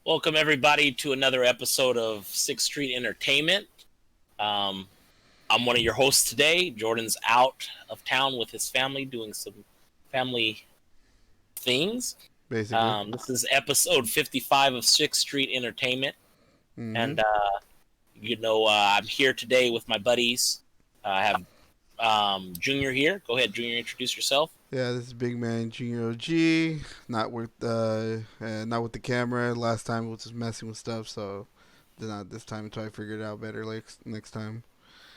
Welcome everybody to another episode of Sixth Street Entertainment. I'm one of your hosts today. Jordan's out of town with his family doing some family things. Basically. This is episode 55 of Sixth Street Entertainment. And, I'm here today with my buddies. I have Junior here. Go ahead, Junior, introduce yourself. Yeah, this is Big Man Junior OG. Not with the camera. Last time was just messing with stuff, so not this time until I figure it out better next time.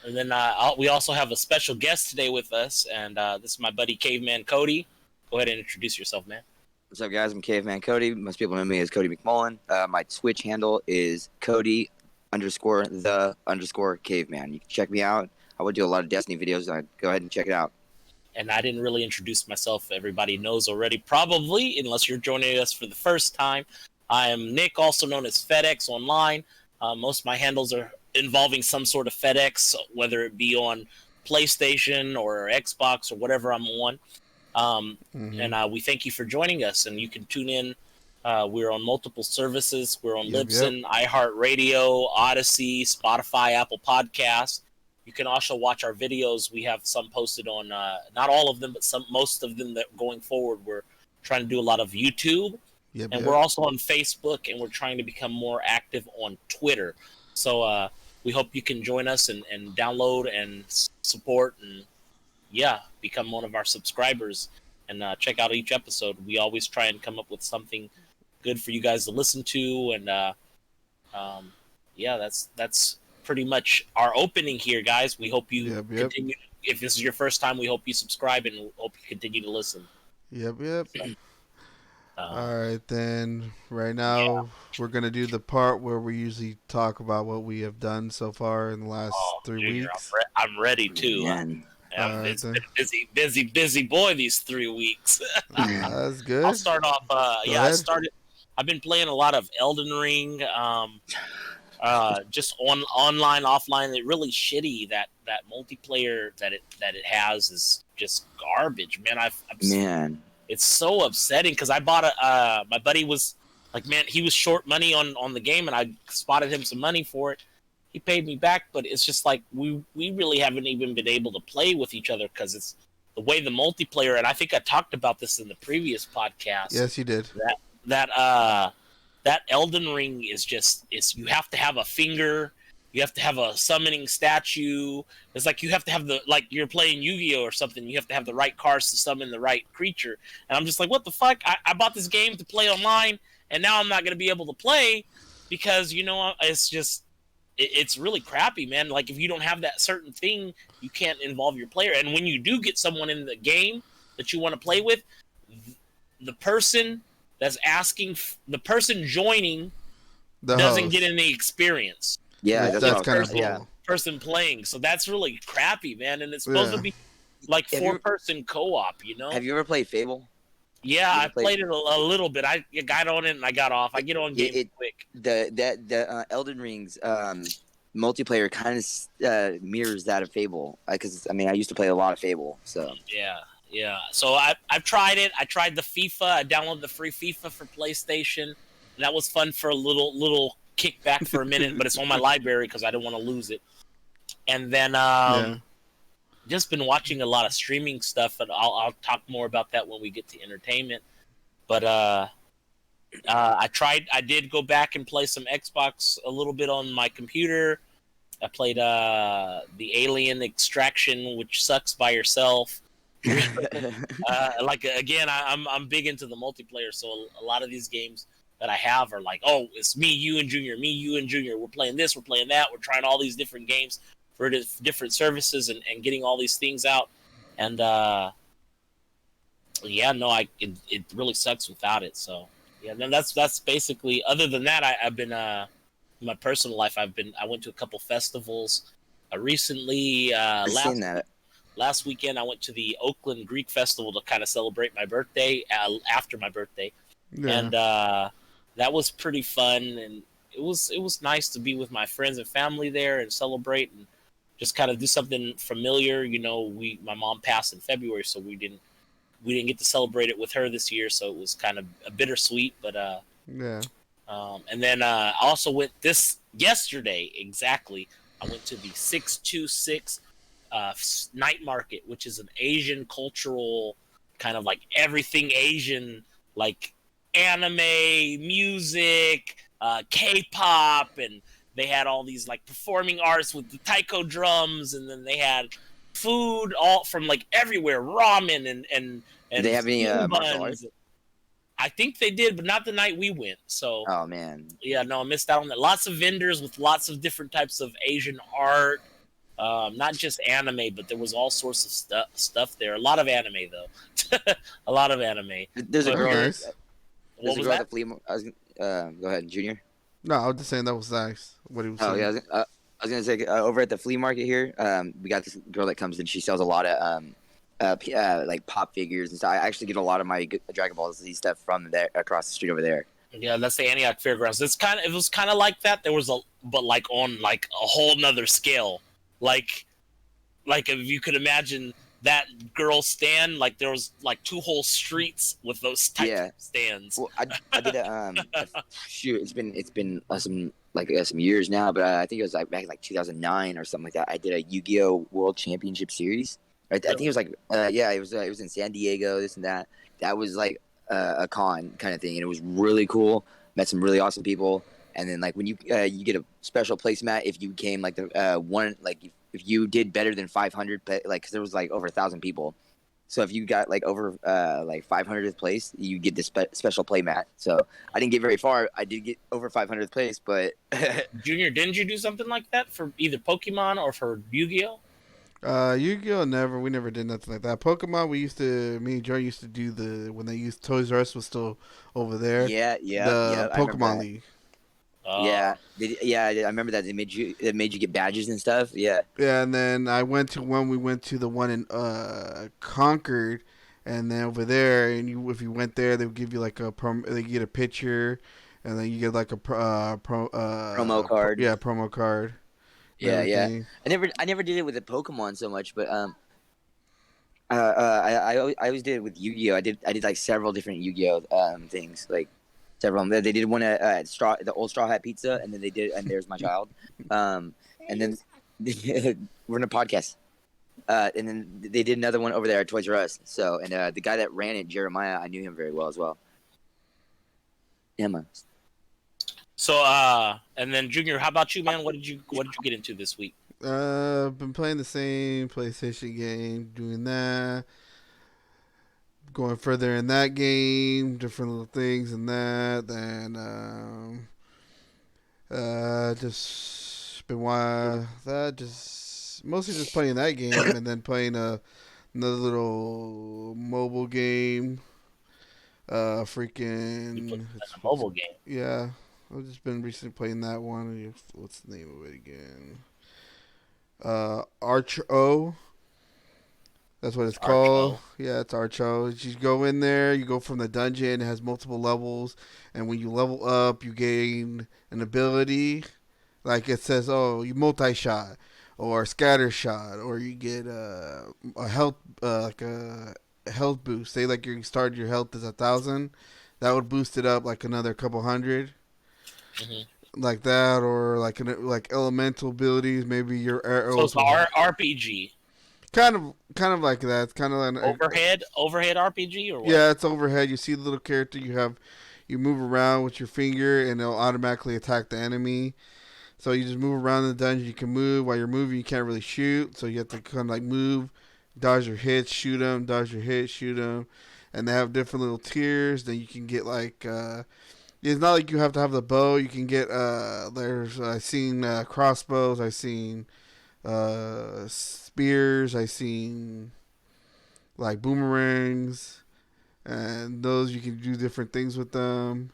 And then we also have a special guest today with us, and this is my buddy Caveman Cody. Go ahead and introduce yourself, man. What's up, guys? I'm Caveman Cody. Most people know me as Cody McMullen. My Twitch handle is Cody_the_caveman. You can check me out. I would do a lot of Destiny videos. Go ahead and check it out. And I didn't really introduce myself. Everybody knows already, probably, unless you're joining us for the first time. I am Nick, also known as FedEx Online. Most of my handles are involving some sort of FedEx, whether it be on PlayStation or Xbox or whatever I'm on. And we thank you for joining us. And you can tune in. We're on multiple services. We're on Libsyn, iHeartRadio, Odyssey, Spotify, Apple Podcasts. You can also watch our videos. We have some posted on, not all of them, but most of them that going forward. We're trying to do a lot of YouTube. We're also on Facebook, and we're trying to become more active on Twitter. So we hope you can join us and download and support and, become one of our subscribers and check out each episode. We always try and come up with something good for you guys to listen to. And, that's pretty much our opening here, guys. We hope you continue. If this is your first time, we hope you subscribe and hope you continue to listen. All right, then. Right now, we're going to do the part where we usually talk about what we have done so far in the last 3 weeks. I'm ready, too. It's been a busy boy these 3 weeks. That's good. I'll start off. I've been playing a lot of Elden Ring. Just online, offline. It's really shitty. That multiplayer that it has is just garbage, man. It's so upsetting because I bought my buddy was like, man, he was short money on the game, and I spotted him some money for it. He paid me back, but it's just like we really haven't even been able to play with each other because it's the way the multiplayer. And I think I talked about this in the previous podcast. Yes, you did. That Elden Ring is you have to have a finger, you have to have a summoning statue. It's like you have to have like you're playing Yu-Gi-Oh or something. You have to have the right cards to summon the right creature. And I'm just like, what the fuck? I bought this game to play online, and now I'm not going to be able to play because it's really crappy, man. Like if you don't have that certain thing, you can't involve your player. And when you do get someone in the game that you want to play with, the person the person joining doesn't get any experience. Yeah, that's kind of cool. Person playing, so that's really crappy, man. And it's supposed to be like 4-person co-op, you know. Have you ever played Fable? Yeah, I played it a little bit. I got on it and I got off. I get on games quick. The Elden Ring's multiplayer kind of mirrors that of Fable, because I used to play a lot of Fable, so yeah. So I've tried it. I tried the FIFA. I downloaded the free FIFA for PlayStation. And that was fun for a little kickback for a minute, but it's on my library because I don't want to lose it. And then just been watching a lot of streaming stuff, and I'll talk more about that when we get to entertainment. But I did go back and play some Xbox a little bit on my computer. I played the Alien Extraction, which sucks by yourself. I'm big into the multiplayer, so a lot of these games that I have are like, oh, it's me, you, and Junior. We're playing this, we're playing that. We're trying all these different games for different services and getting all these things out. And it really sucks without it. So then that's basically. Other than that, I've been in my personal life. I went to a couple festivals recently. Seen that. Last weekend, I went to the Oakland Greek Festival to kind of celebrate my birthday, after my birthday. Yeah. And that was pretty fun. And it was nice to be with my friends and family there and celebrate and just kind of do something familiar. You know, my mom passed in February, so we didn't get to celebrate it with her this year. So it was kind of a bittersweet, but And then I also went this yesterday exactly. I went to the 626 night market, which is an Asian cultural kind of like everything Asian, like anime, music, K-pop, and they had all these like performing arts with the taiko drums, and then they had food all from like everywhere, ramen Do they and have any steam martial buns. arts? I think they did, but not the night we went. So Oh man. yeah, no, I missed out on that. Lots of vendors with lots of different types of Asian art, not just anime, but there was all sorts of stuff there. A lot of anime though, a lot of anime. There's a But That's girl that nice. what was at that? the flea. Go ahead, Junior. No, I was just saying that was nice. What he was Oh yeah, saying. I was gonna say over at the flea market here, we got this girl that comes in. She sells a lot of like pop figures and stuff. I actually get a lot of my Dragon Ball Z stuff from there across the street over there. Yeah, that's the Antioch Fairgrounds. It was kind of like that. There was but like on like a whole nother scale. Like if you could imagine that girl stand, like there was like two whole streets with those types Yeah. of stands. Well, I did shoot. It's been some years now, but I think it was like back in like 2009 or something like that. I did a Yu-Gi-Oh! World Championship Series. I think it was like yeah, it was in San Diego, this and that. That was like a con kind of thing, and it was really cool. Met some really awesome people, and then like when you get a special placemat if you came like the one like if you did better than 500, like 'cause there was like over 1,000 people. So if you got like over like 500th place, you get this special play mat. So I didn't get very far. I did get over 500th place, but Junior, didn't you do something like that for either Pokemon or for Yu-Gi-Oh? Yu-Gi-Oh! We never did nothing like that. Pokemon, me and Joe used to do when they used Toys R Us was still over there. yeah, The I remember Pokemon that. League. Yeah, I remember that. They made you get badges and stuff. Yeah, Yeah, and then we went to the one in Concord, and then over there, and if you went there, they would give you like they get a picture, and then you get like a promo card. promo card and Yeah. everything. I never did it with the Pokemon so much, but I always did it with Yu-Gi-Oh. I did like several different Yu-Gi-Oh things, like several. They did one at the old Straw Hat Pizza, and then they did and There's My Child, and then we're in a podcast. And then they did another one over there at Toys R Us. So and the guy that ran it, Jeremiah, I knew him very well as well. Emma. So and then Junior, how about you, man? What did you get into this week? Been playing the same PlayStation game, doing that, going further in that game, different little things in that. Then just been just mostly just playing that game, and then playing another little mobile game. You put Freaking in a mobile game. yeah. I've just been recently playing that one. What's the name of it again? Arch O. That's what it's called. Archo. Yeah, it's Archo. You go in there, you go from the dungeon, it has multiple levels, and when you level up, you gain an ability. Like it says, oh, you multi shot, or scatter shot, or you get a health, like a health boost. Say like you started your health is 1,000, that would boost it up like another couple hundred, Hmm. like that, or like elemental abilities. Maybe your So arrows it's RPG, kind of like that. It's kind of like overhead RPG, or what? yeah, it's overhead. You see the little character. You move around with your finger, and it'll automatically attack the enemy. So you just move around in the dungeon. You can move while you're moving. You can't really shoot, so you have to kind of like move, dodge your hits, shoot them, dodge your hits, shoot them, and they have different little tiers. Then you can get like. It's not like you have to have the bow. You can get there's I've seen crossbows. I've seen spears. I've seen like boomerangs, and those you can do different things with them.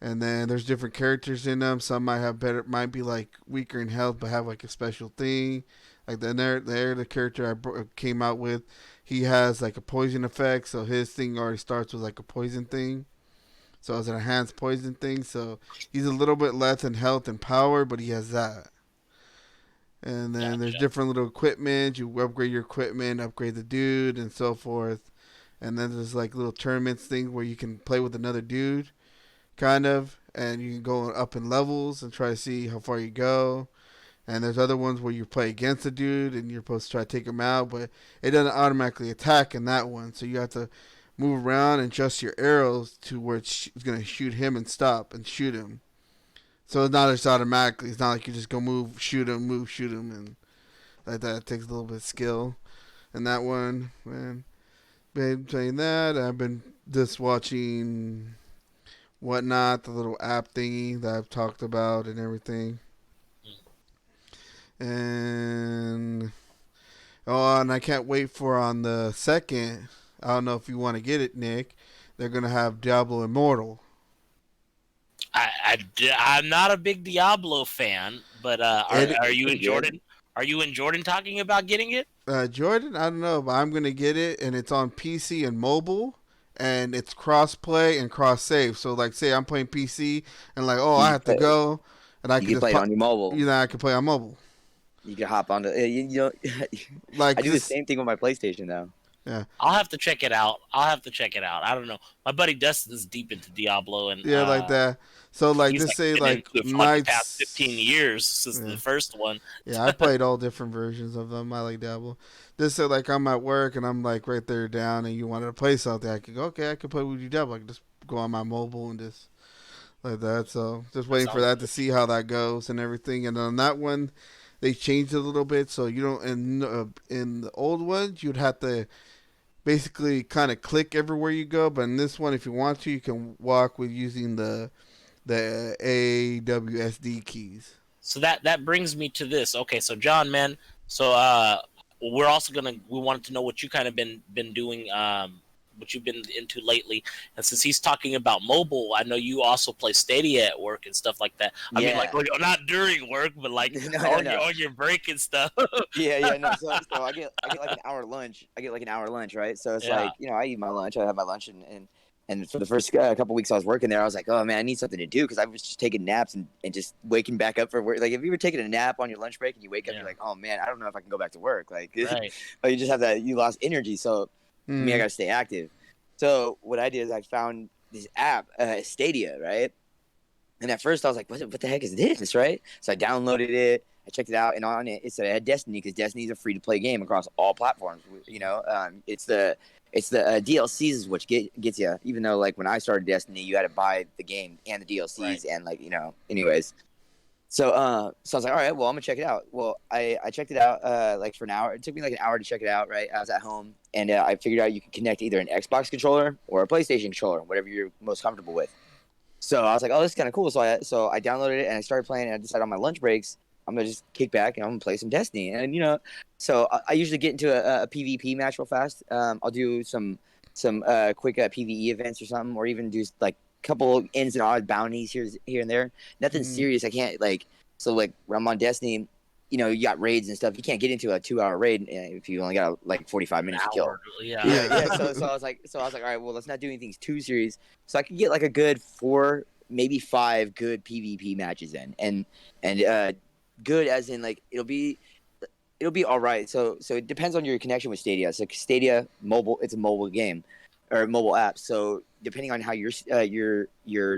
And then there's different characters in them. Some might be like weaker in health, but have like a special thing. Like they're the character came out with. He has like a poison effect, so his thing already starts with like a poison thing. So it's an enhanced poison thing. So he's a little bit less in health and power, but he has that. And then there's Gotcha. different little equipment. You upgrade your equipment, upgrade the dude, and so forth. And then there's like little tournaments thing where you can play with another dude. kind of, and you can go up in levels and try to see how far you go. And there's other ones where you play against a dude and you're supposed to try to take him out, but it doesn't automatically attack in that one. So you have to move around and adjust your arrows to where it's going to shoot him and stop and shoot him. So it's not just automatically. It's not like you just go move, shoot him, and like that. It takes a little bit of skill. And that one, man, been playing that. I've been just watching Whatnot, the little app thingy that I've talked about and everything. And and I can't wait for on the second. I don't know if you want to get it, Nick. They're gonna have Diablo Immortal. I'm not a big Diablo fan, but are you in Jordan? Are you in Jordan talking about getting it? Jordan, I don't know, but I'm gonna get it, and it's on PC and mobile, and it's cross play and cross save. So like, say I'm playing PC, and like, I have to go, and I can just play it on your mobile. I can play on mobile. You can hop onto. Like I do the same thing with my PlayStation though. Yeah, I'll have to check it out. I don't know. My buddy Dustin's deep into Diablo, and like that. So like, just say like the past 15 years since the first one. Yeah, I played all different versions of them. I like Diablo. Just say like I'm at work and I'm like right there down, and you wanted to play something, I could go. Okay, I could play with you Diablo. I could just go on my mobile and just like that. So just waiting for that to see how that goes and everything. And on that one, they changed it a little bit, so you don't in the old ones you'd have to basically kind of click everywhere you go, but in this one, if you want to, you can walk with using the AWSD keys. So that brings me to this. Okay, so John, man, so we wanted to know what you kind of been doing, what you've been into lately. And since he's talking about mobile, I know you also play Stadia at work and stuff like that. I mean, like not during work, but like on your break and stuff. No. So I get like an hour lunch. Right? So it's like, I eat my lunch. I have my lunch and for the first couple weeks I was working there, I was like, oh man, I need something to do, because I was just taking naps and just waking back up for work. Like, if you were taking a nap on your lunch break and you wake up, you're like, oh man, I don't know if I can go back to work. Like, right. But you just have that, you lost energy. So I gotta stay active. So what I did is I found this app, Stadia, right? And at first I was like, what the heck is this, right? So I downloaded it, I checked it out, and on it said I had Destiny, because Destiny is a free to play game across all platforms. It's the DLCs is what gets you. Even though, like, when I started Destiny, you had to buy the game and the DLCs, right. And like, anyways. So I was like, all right, well, I'm gonna check it out. Well, I checked it out like for an hour. It took me like an hour to check it out, right? I was at home, and I figured out you can connect either an Xbox controller or a PlayStation controller, whatever you're most comfortable with. So I was like, oh, this is kind of cool. So I downloaded it and I started playing, and I decided on my lunch breaks, I'm gonna just kick back and I'm gonna play some Destiny. And so I usually get into a PvP match real fast. I'll do some quick PvE events or something, or even do like a couple ins and odd bounties here and there. Nothing serious. I can't when I'm on Destiny, you got raids and stuff. You can't get into a 2-hour raid if you only got like 45 minutes to kill. Yeah. So I was like, all right, well, let's not do anything too serious. So I could get like a good 4, maybe 5 good PvP matches in, and good as in like it'll be all right. So it depends on your connection with Stadia. So Stadia mobile, it's a mobile game or mobile app. So depending on how your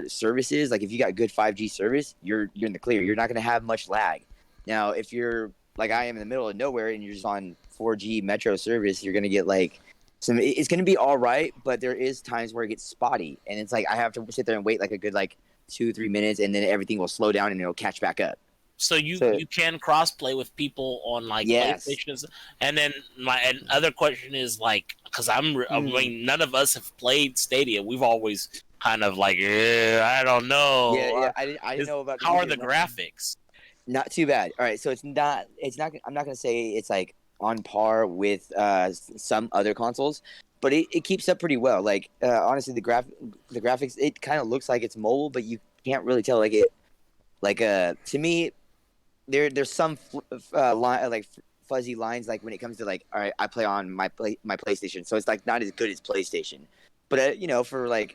service is, like if you got good 5G service, you're in the clear. You're not going to have much lag. Now, if you're like I am in the middle of nowhere and you're just on 4G Metro service, you're going to get like it's going to be all right, but there is times where it gets spotty, and it's like I have to sit there and wait like a good 2-3 minutes, and then everything will slow down and it'll catch back up. So you can cross-play with people on PlayStations, and then my other question is because I mean, none of us have played Stadia. We've always kind of I don't know. Yeah. I didn't know about. How are the graphics? Not too bad. All right, so it's not. I'm not gonna say it's like on par with some other consoles, but it keeps up pretty well. Honestly, the graphics, it kind of looks like it's mobile, but you can't really tell. To me, there's some fuzzy lines when it comes to all right, I play on my PlayStation, so it's not as good as PlayStation, but for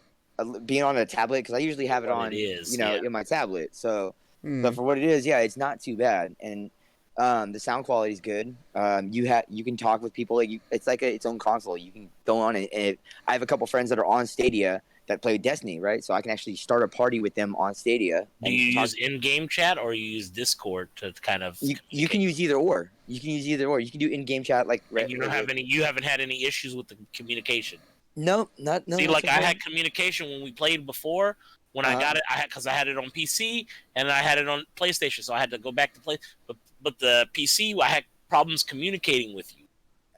being on a tablet, because I usually have it on in my tablet, so but for what it is, it's not too bad, and the sound quality is good. You can talk with people it's like its own console. You can go on it, and I have a couple friends that are on Stadia, that play Destiny, right? So I can actually start a party with them on Stadia. Do you use in-game chat or you use Discord to kind of? You can use either or. You can use either or. You can do in-game chat like. And you don't have any. You haven't had any issues with the communication. No. See, like I had communication when we played before. When I got it, because I had it on PC and I had it on PlayStation, so I had to go back to play. But the PC, I had problems communicating with you.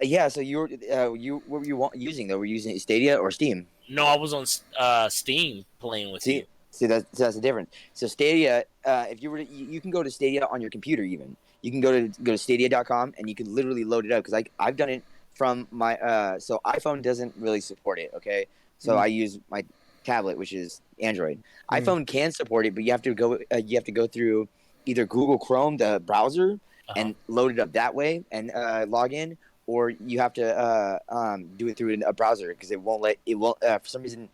Yeah. So what were you using though? Were you using Stadia or Steam? No, I was on Steam playing with you. See, that's the difference. So Stadia, if you were you can go to Stadia on your computer even. You can go to Stadia.com and you can literally load it up because I've done it from my so iPhone doesn't really support it. Okay, so I use my tablet, which is Android. iPhone can support it, but you have to go through either Google Chrome, the browser, and load it up that way and log in, or you have to do it through a browser because it won't for some reason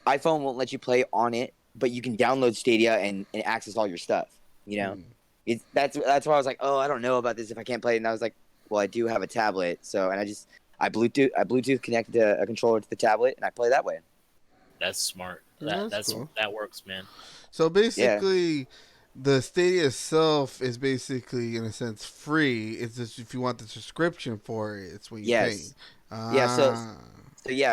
iPhone won't let you play on it, but you can download Stadia and access all your stuff. You know, that's why I was like, oh, I don't know about this if I can't play it, and I was like, well, I do have a tablet, so I Bluetooth connected a controller to the tablet, and I play that way. That's smart. That's cool. That works, man. So basically, the Stadia itself is basically, in a sense, free. It's just if you want the subscription for it, it's when you pay.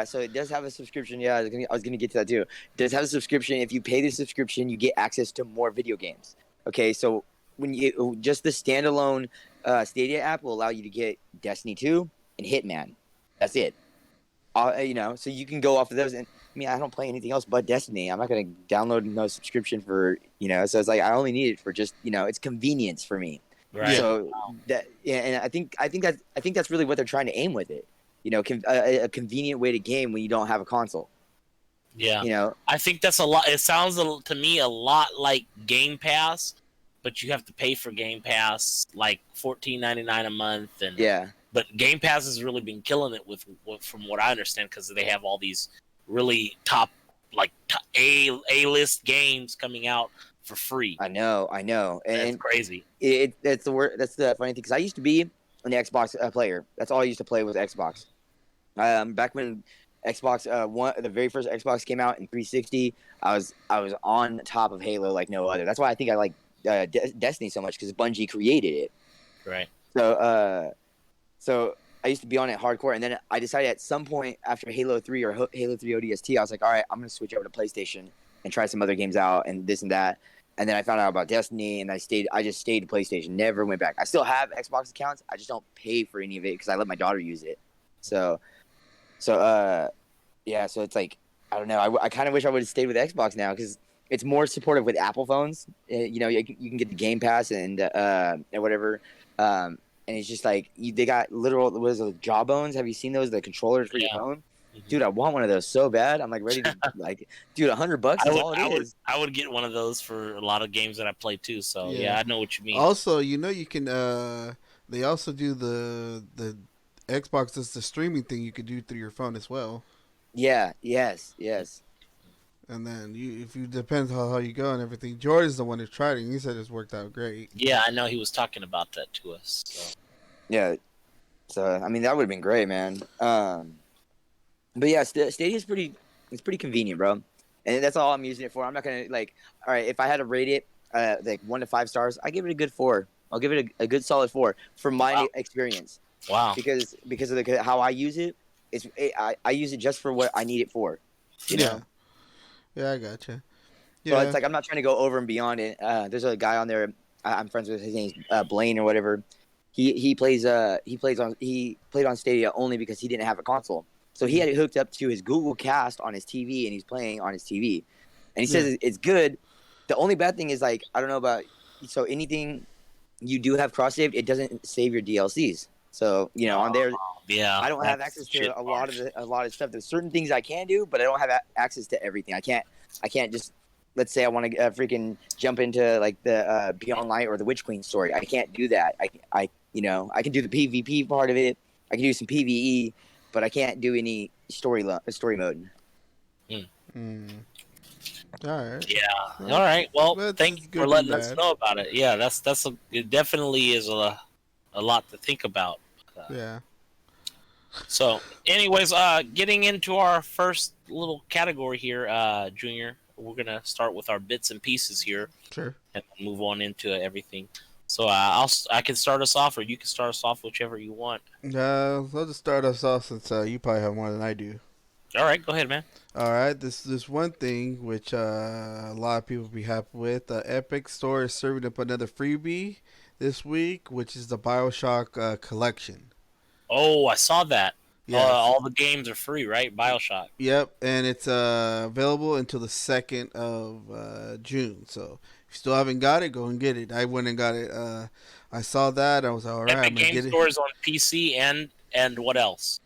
So it does have a subscription. Yeah, I was gonna get to that too. It does have a subscription. If you pay the subscription, you get access to more video games. Okay, so when you just the standalone Stadia app will allow you to get Destiny 2 and Hitman. That's it. So you can go off of those. And I mean, I don't play anything else but Destiny. I'm not gonna download no subscription for So it's like I only need it for just it's convenience for me. Right. So and I think that's really what they're trying to aim with it. A convenient way to game when you don't have a console. Yeah. I think that's a lot. It sounds to me a lot like Game Pass, but you have to pay for Game Pass like $14.99 a month, and But Game Pass has really been killing it from what I understand, because they have all these really top A-list games coming out for free. I know, and it's crazy. That's the funny thing, because I used to be an Xbox player. That's all I used to play was Xbox. Back when Xbox the very first Xbox came out in 360, I was on top of Halo like no other. That's why I think I like Destiny so much, because Bungie created it. Right. So I used to be on it hardcore, and then I decided at some point after Halo 3 or Halo 3 ODST, I was like, all right, I'm going to switch over to PlayStation and try some other games out and this and that. And then I found out about Destiny, and I just stayed to PlayStation, never went back. I still have Xbox accounts. I just don't pay for any of it because I let my daughter use it. So it's like, I don't know. I kind of wish I would have stayed with Xbox now, because it's more supportive with Apple phones. You can get the Game Pass and whatever. And it's just like they got literal, what is it, Jawbones? Have you seen those? The controllers for your phone? Mm-hmm. Dude, I want one of those so bad. I'm like ready to dude, $100 is all it is. I would get one of those for a lot of games that I play too. So yeah, I know what you mean. Also, you can. They also do the Xbox does the streaming thing you could do through your phone as well. Yeah. Yes. And then if you depends on how you go and everything. Jordan's the one who tried it, and he said it's worked out great. Yeah, I know he was talking about that to us. So. Yeah. So I mean, that would have been great, man. But yeah, Stadia is pretty convenient, bro. And that's all I'm using it for. I'm not gonna all right, if I had to rate it 1 to 5 stars, I give it a good 4. I'll give it a good solid 4 from my experience. Wow. Because of how I use it, I use it just for what I need it for. You know. Yeah, I gotcha. Yeah. So it's like I'm not trying to go over and beyond it. There's a guy on there I'm friends with. His name's Blaine or whatever. He played on Stadia only because he didn't have a console. So he had it hooked up to his Google Cast on his TV, and he's playing on his TV. And he says it's good. The only bad thing is I don't know about anything you do have cross saved, it doesn't save your DLCs. So on there, I don't have access to a lot of stuff. There's certain things I can do, but I don't have access to everything. I can't just, let's say I want to freaking jump into the Beyond Light or the Witch Queen story. I can't do that. I can do the PvP part of it. I can do some PvE, but I can't do any story mode. All right. Yeah. All right. Well, thank you for letting us know about it. Yeah, it definitely is a lot to think about. Yeah. So, anyways, getting into our first little category here, Junior. We're gonna start with our bits and pieces here, Sure. and move on into everything. So I can start us off, or you can start us off, whichever you want. Let's just start us off since you probably have more than I do. All right, go ahead, man. All right, this one thing which a lot of people be happy with. Epic Store is serving up another freebie this week, which is the Bioshock collection. Oh, I saw that. Yes, All the games are free, right? Bioshock. yep, and it's available until the 2nd of June. So if you still haven't got it, go and get it. I went and got it. I saw that. I was like, all right. I'm Epic gonna Game get it. Store is on PC and what else?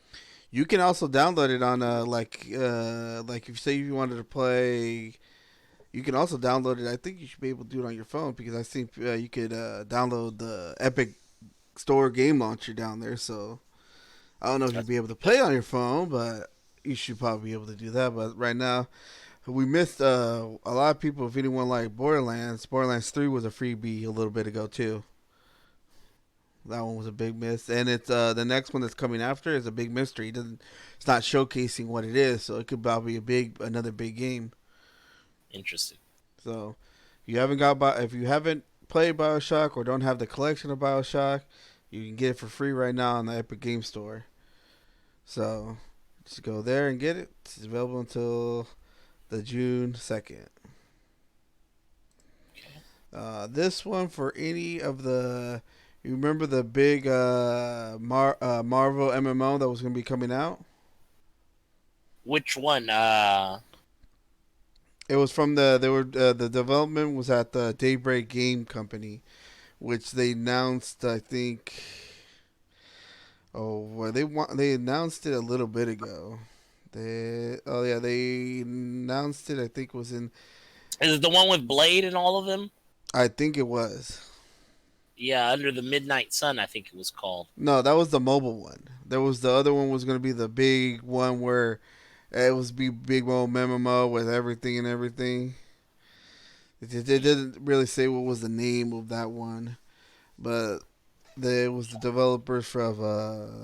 You can also download it on like if you say you wanted to play. You can also download it. I think you should be able to do it on your phone because I think you could download the Epic Store game launcher down there. So I don't know if you'd be able to play on your phone, but you should probably be able to do that. But right now, we missed a lot of people. If anyone like Borderlands, Borderlands 3 was a freebie a little bit ago too. That one was a big miss, and it's the next one that's coming after is a big mystery. It's not showcasing what it is, so it could probably be another big game. Interesting. So, if you haven't played BioShock or don't have the collection of BioShock, you can get it for free right now on the Epic Game Store. So, just go there and get it. It's available until the June 2nd. This one for any of the you remember the big Marvel MMO that was going to be coming out? Which one? It was from the development was at the Daybreak Game Company, which they announced. I think. Oh, well, they announced it a little bit ago. They announced it. I think it was in. Is it the one with Blade and all of them? I think it was. Yeah, Under the Midnight Sun, I think it was called. No, that was the mobile one. There was the other one was going to be the big one where it was be big old MMO with everything and everything. It didn't really say what was the name of that one, but it was the developers from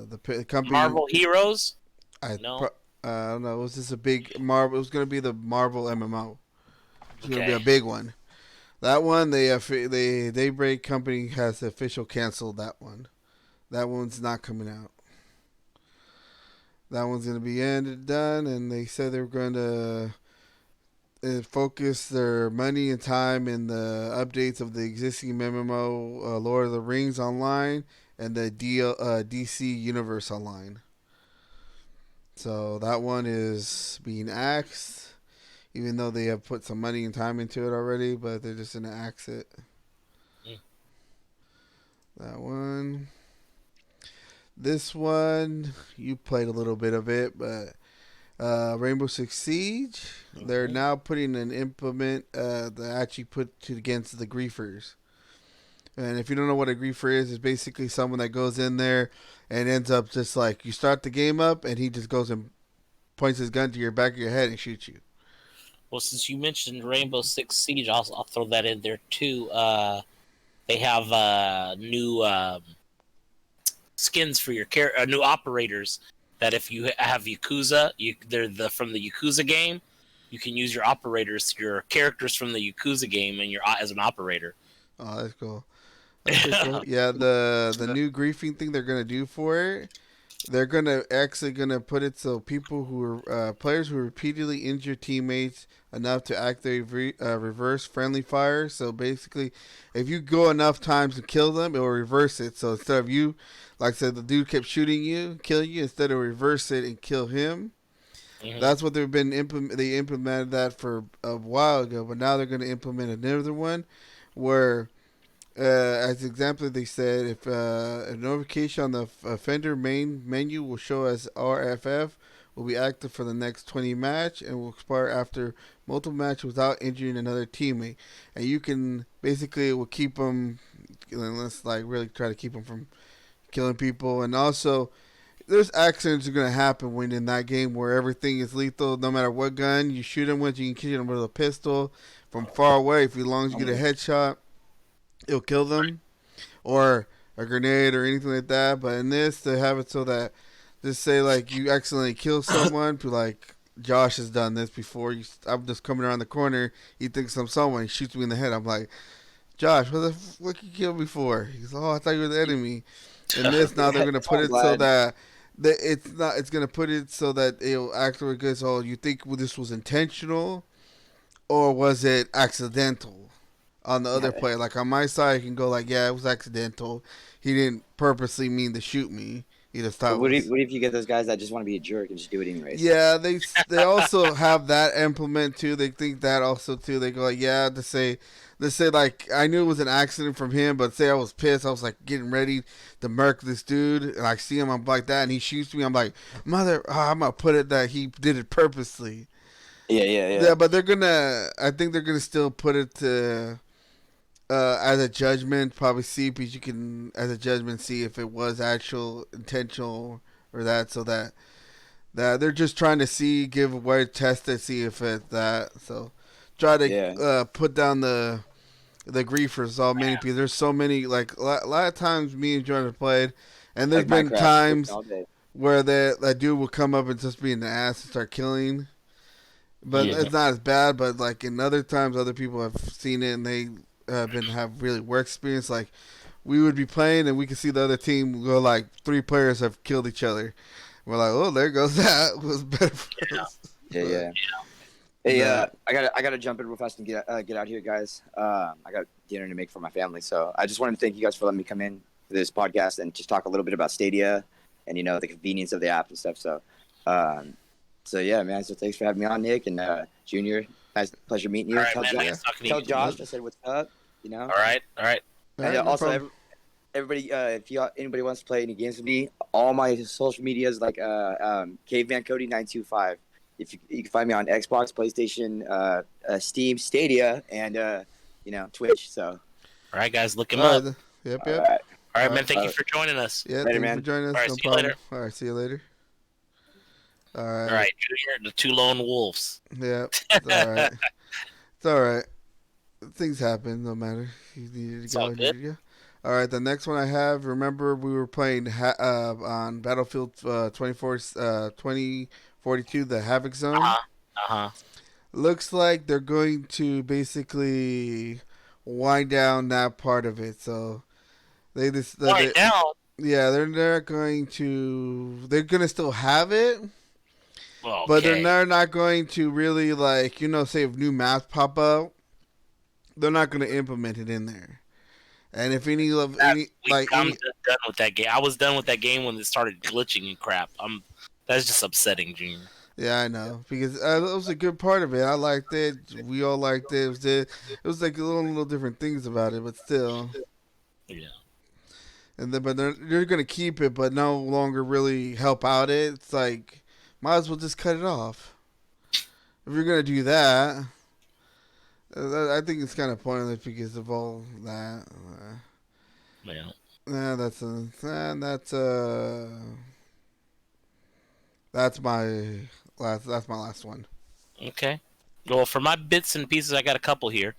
the company. Marvel Heroes? I No. I don't know. It was just a big Marvel. It was going to be the Marvel MMO. It's going to be a Okay. big one. That one, they Daybreak Company has official canceled that one. That one's not coming out. That one's going to be ended, done, and they said they were going to focus their money and time in the updates of the existing MMO Lord of the Rings Online and the DC Universe Online. So that one is being axed, even though they have put some money and time into it already, but they're just going to axe it. Mm. That one. This one, you played a little bit of it, but Rainbow Six Siege, they're now putting an implement that actually put against the griefers. And if you don't know what a griefer is, it's basically someone that goes in there and ends up just like you start the game up and he just goes and points his gun to your back of your head and shoots you. Well, since you mentioned Rainbow Six Siege, I'll throw that in there too. They have new skins for your new operators. That if you have Yakuza, they're from the Yakuza game. You can use your operators, your characters from the Yakuza game, and as an operator. Oh, that's cool. That's pretty cool. Yeah, the new griefing thing they're gonna do for it, they're gonna put it so people who are players who repeatedly injure teammates enough to activate reverse friendly fire. So basically, if you go enough times to kill them, it will reverse it. So instead of you, like I said, the dude kept shooting you, killing you, instead of reverse it and kill him. Mm-hmm. That's what they've been They implemented that for a while ago, but now they're going to implement another one where. As example, they said if a notification on the offender main menu will show as RFF will be active for the next 20 match and will expire after multiple matches without injuring another teammate. And you can basically it will keep them, let's like really try to keep them from killing people. And also, there's accidents that are gonna happen when in that game where everything is lethal. No matter what gun you shoot them with, you can shoot them with a pistol from far away. If as long as you get a headshot, it'll kill them, or a grenade or anything like that. But in this, they have it so that just say like you accidentally kill someone, to like Josh has done this before. I'm just coming around the corner. He thinks I'm someone. He shoots me in the head. I'm like, Josh, what the fuck you killed me for? He's like, oh, I thought you were the enemy. And this now they're gonna So put I'm it so glad. that it's not. It's gonna put it so that it'll actually good. So you think this was intentional or was it accidental? On the other player, like on my side, you can go like, yeah, it was accidental. He didn't purposely mean to shoot me. He just thought But it what if, was. what if you get those guys that just want to be a jerk and just do it anyways? Yeah, they also have that implement too. They think that also too. They go like, yeah, to say like I knew it was an accident from him, but say I was pissed. I was like getting ready to murk this dude, and I see him. I'm like that, and he shoots me. I'm like, mother, I'm gonna put it that he did it purposely. Yeah, yeah, Yeah, yeah. but they're gonna. I think they're gonna still put it to as a judgment. Probably see because you can as a judgment see if it was actual intentional or that, so that they're just trying to see, give a word test to see if it's that. So try to Yeah. put down the griefers. All many people. There's so many. Like a lot of times, me and Jordan have played, and there's Like been Minecraft, glitching times all day. where that dude will come up and just be an ass and start killing. But Mhm. it's not as bad. But like in other times, other people have seen it and they have really work experience. Like we would be playing and we could see the other team go like 3 players have killed each other. We're like, oh, there goes that. It was better for us. Yeah, But, yeah. Hey, nah. I gotta jump in real fast and get out here, guys. I got dinner to make for my family, so I just wanted to thank you guys for letting me come in to this podcast and just talk a little bit about Stadia and the convenience of the app and stuff. Um, so yeah, man. So thanks for having me on, Nick and Junior. Nice pleasure meeting All you. right, Tell man. Josh, Yeah. Nice talking to tell you too. Josh I said what's up. All right, all right. All And right, no also problem. everybody, if anybody wants to play any games with me, all my social media is like Caveman Cody 925. If you can find me on Xbox, PlayStation, Steam, Stadia, and Twitch. So All right, guys, look him All up. right. Yep, all yep. right, All right, All man. right. Thank you for joining us. Yeah, later, thank you for man. joining All us. right, No see you problem. later. All right, see you later. All All right. right, Junior, the 2 lone wolves. Yeah, it's all right. It's all right. Things happen, no matter. You needed to It's go, all you good. needed to go. All right, the next one I have, remember we were playing on Battlefield 2042, the Havoc Uh Zone. huh. Uh huh. Looks like they're going to basically wind down that part of it. So they just, Right now. yeah, they're gonna still have it, but they're Okay. not going to really like say if new maps pop up, they're not going to implement it in there. And if I'm done with that game. I was done with that game when it started glitching and crap. That's just upsetting, Junior. yeah, I know because that was a good part of it. I liked it. We all liked it. It was like little different things about it, but still. Yeah. And then, but they're going to keep it, but no longer really help out it. It's like might as well just cut it off. If you're going to do that, I think it's kind of pointless because of all that. Yeah. That's that's my last one. Okay. Well, for my bits and pieces, I got a couple here.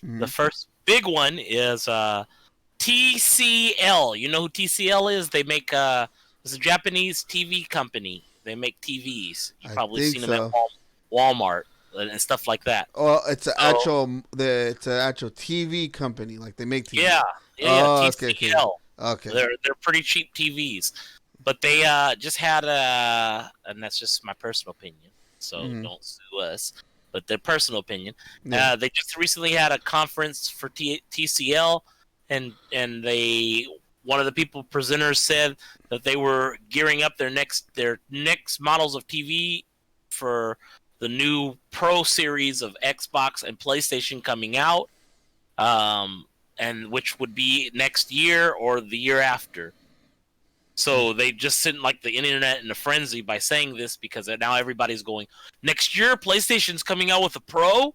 Mm-hmm. The first big one is TCL. You know who TCL is? They make it's a Japanese TV company. They make TVs. You've I probably think seen them at so. Walmart and stuff like that. Oh, it's an So actual TV company. Like they make TV. yeah, yeah, Oh, okay. TCL. Okay. They're pretty cheap TVs, but they just had and that's just my personal opinion. So Mm-hmm. don't sue us. But their personal opinion. Yeah. They just recently had a conference for TCL, and they one of the presenters said that they were gearing up their next models of TV for the new Pro series of Xbox and PlayStation coming out, and which would be next year or the year after. So they just sent like the internet in a frenzy by saying this because now everybody's going, next year PlayStation's coming out with a Pro,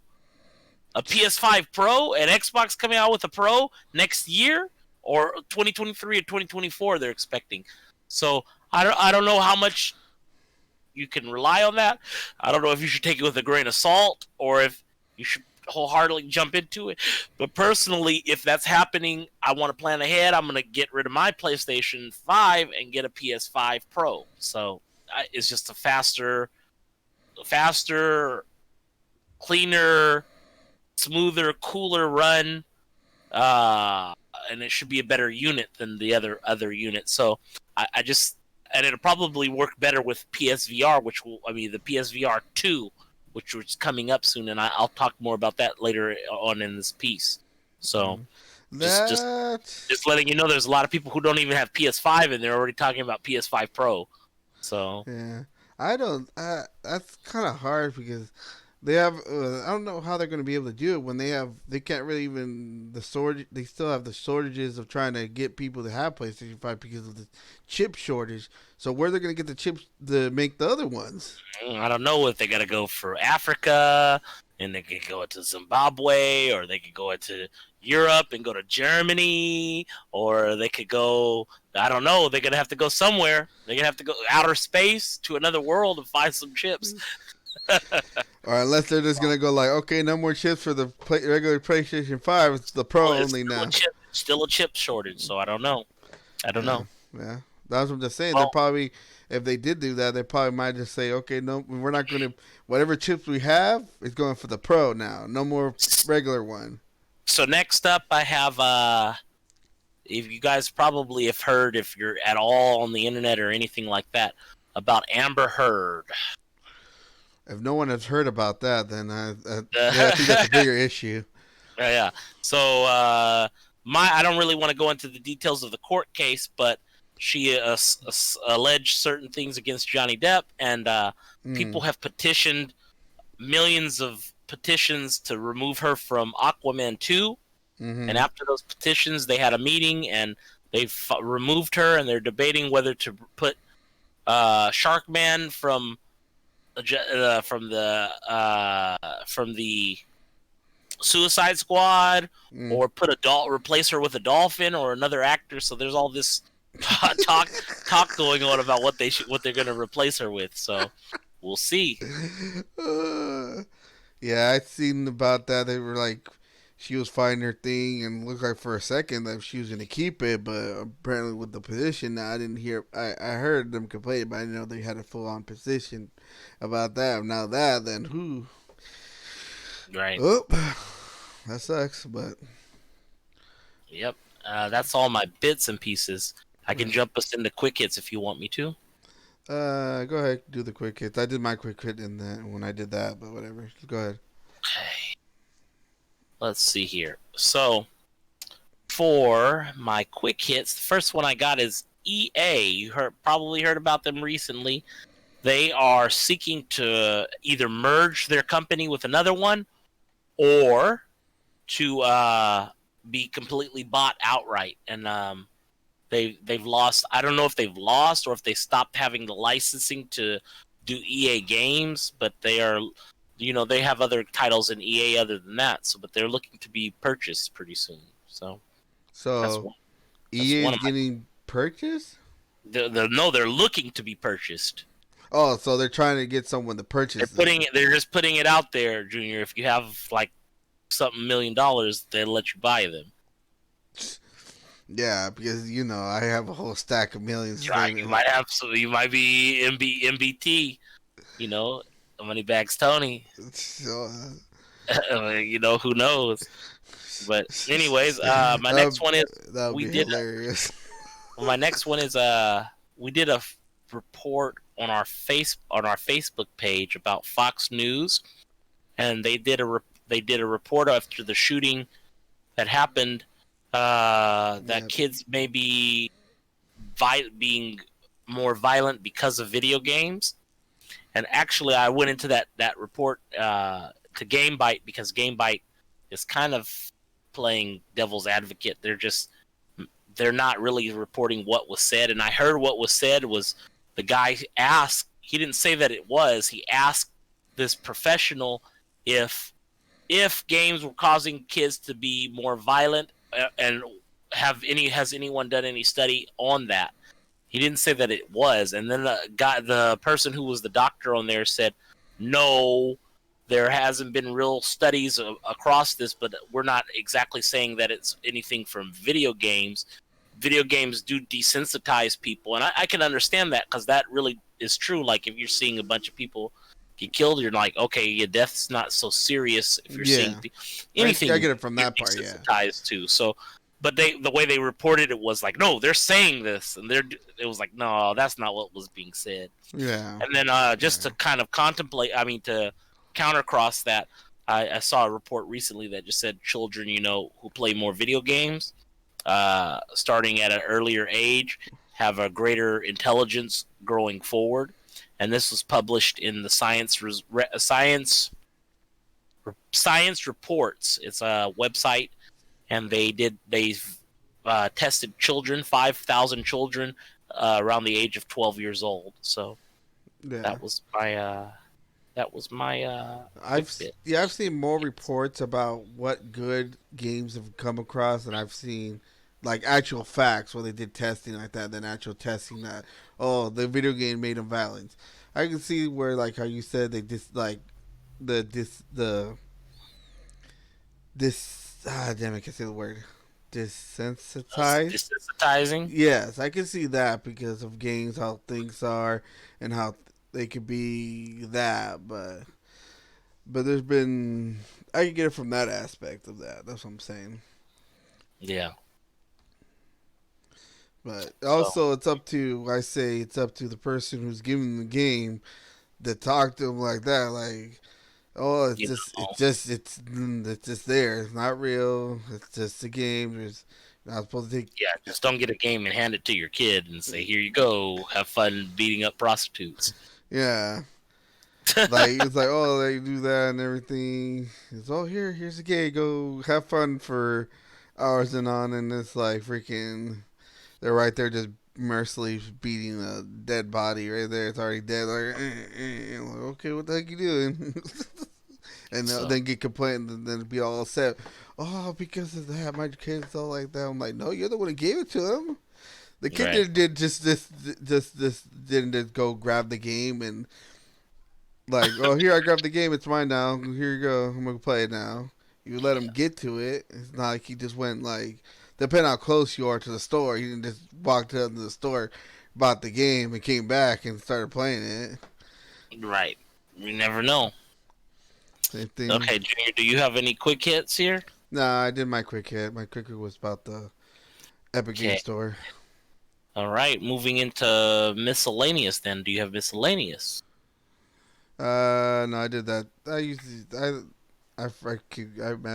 a PS5 Pro, and Xbox coming out with a Pro next year, or 2023 or 2024 they're expecting. So I don't know how much you can rely on that. I don't know if you should take it with a grain of salt or if you should wholeheartedly jump into it. But personally, if that's happening, I want to plan ahead. I'm going to get rid of my PlayStation 5 and get a PS5 Pro. So it's just a faster, faster, cleaner, smoother, cooler run, uh, and it should be a better unit than the other unit. So I just and it'll probably work better with PSVR, the PSVR 2, which is coming up soon, and I'll talk more about that later on in this piece. So just just That just letting you know, there's a lot of people who don't even have PS5, and they're already talking about PS5 Pro. So yeah, I don't. That's kind of hard because they have. I don't know how they're going to be able to do it when they can't really even the shortage. They still have the shortages of trying to get people to have PlayStation 5 because of the chip shortage. So where they're going to get the chips to make the other ones? I don't know if they got to go for Africa, and they could go to Zimbabwe, or they could go into Europe and go to Germany, or they could go. I don't know. They're gonna have to go somewhere. They're gonna have to go outer space to another world and find some chips. Or unless they're just going to go like, okay, no more chips for the regular PlayStation 5. It's the Pro Well, it's only now. still a chip shortage. So I don't know. I don't Yeah, know. yeah. That's what I'm just saying. They're Well, probably, if they did do that, they probably might just say, okay, no, we're not going to, whatever chips we have is going for the Pro now. No more regular one. so next up, I have if you guys probably have heard, if you're at all on the internet or anything like that, about Amber Heard. If no one has heard about that, then yeah, I think that's a bigger issue. Yeah. So I don't really want to go into the details of the court case, but she alleged certain things against Johnny Depp, and people have petitioned millions of petitions to remove her from Aquaman 2. Mm-hmm. And after those petitions, they had a meeting and they removed her, and they're debating whether to put Sharkman from the Suicide Squad, or replace her with a dolphin or another actor. So there's all this talk going on about what they're going to replace her with. So we'll see. Yeah, I'd seen about that. They were like, she was finding her thing, and looked like for a second that she was going to keep it, but apparently with the position, now I didn't hear. I heard them complain, but I didn't know they had a full on position about that. Now that, then who? Right. Oh, that sucks, but yep. That's all my bits and pieces. I can jump us into quick hits if you want me to. go ahead, do the quick hits. I did my quick hit when I did that, but whatever. Go ahead. Okay. Let's see here. So, for my quick hits, the first one I got is EA. You probably heard about them recently. They are seeking to either merge their company with another one, or to be completely bought outright. And they've lost. I don't know if they've lost or if they stopped having the licensing to do EA games, but they are. They have other titles in EA other than that. But they're looking to be purchased pretty soon. So that's EA is getting purchased. They're looking to be purchased. Oh, so they're trying to get someone to purchase. They're just putting it out there, Junior. If you have like something $1 million, they'll let you buy them. Yeah, because I have a whole stack of millions. You might have some. You might be MBT. Moneybags Tony. Who knows? But anyways, my next one is hilarious. My next one is we did a report on our Facebook page about Fox News, and they did a report after the shooting that happened that kids may be being more violent because of video games. And actually, I went into that report to GameBite because GameBite is kind of playing devil's advocate. They're not really reporting what was said. And I heard what was said was the guy asked. He didn't say that it was. He asked this professional if games were causing kids to be more violent, and has anyone done any study on that? He didn't say that it was, and then the person who was the doctor on there said, no, there hasn't been real studies across this, but we're not exactly saying that it's anything from video games. Video games do desensitize people, and I can understand that because that really is true. Like if you're seeing a bunch of people get killed, you're like, okay, your death's not so serious if you're seeing Yeah, anything I get it from you're that part. Yeah, desensitized to. So, but the way they reported it was like, no, they're saying this, and it was like, no, that's not what was being said. yeah, And then just to kind of contemplate, I mean, to countercross that, I saw a report recently that just said children, who play more video games, starting at an earlier age, have a greater intelligence growing forward. And this was published in the Science Reports. It's a website, and they've tested children, 5,000 children around the age of 12 years old. So yeah. that was my quick bit. I've seen more reports about what good games have come across than I've seen like actual facts where they did testing like that than actual testing that the video game made them violent. I can see where like how you said they just like the this damn I can't say the word desensitized. Desensitizing. Yes, I can see that because of games how things are and how they could be that, but there's been I can get it from that aspect of that. That's what I'm saying. Yeah. But So also, it's up to the person who's giving the game to talk to them like that. Like, oh, you know, it's just there. It's not real. It's just a game. There's you're not supposed to take. yeah, just don't get a game and hand it to your kid and say, "Here you go, have fun beating up prostitutes." Yeah, like it's like oh they do that and everything. It's here's a game. Go have fun for hours and on, and it's like freaking. They're right there just mercilessly beating a dead body right there. It's already dead. Like, okay, what the heck you doing? And So then get complained and then be all upset. Oh, because of that, my kid's all like that. I'm like, no, you're the one who gave it to him. The kid right, did just didn't just go grab the game and like, oh, here I grabbed the game. It's mine now. Here you go. I'm gonna play it now. You let him get to it. It's not like he just went like, depending how close you are to the store, he didn't just walk to the store, bought the game, and came back and started playing it. right. You never know. Same thing. Okay, Junior, do you have any quick hits here? Nah, I did my quick hit. My quick hit was about the Epic Game Okay. Store. All right, moving into miscellaneous. Then, do you have miscellaneous? No, I did that. I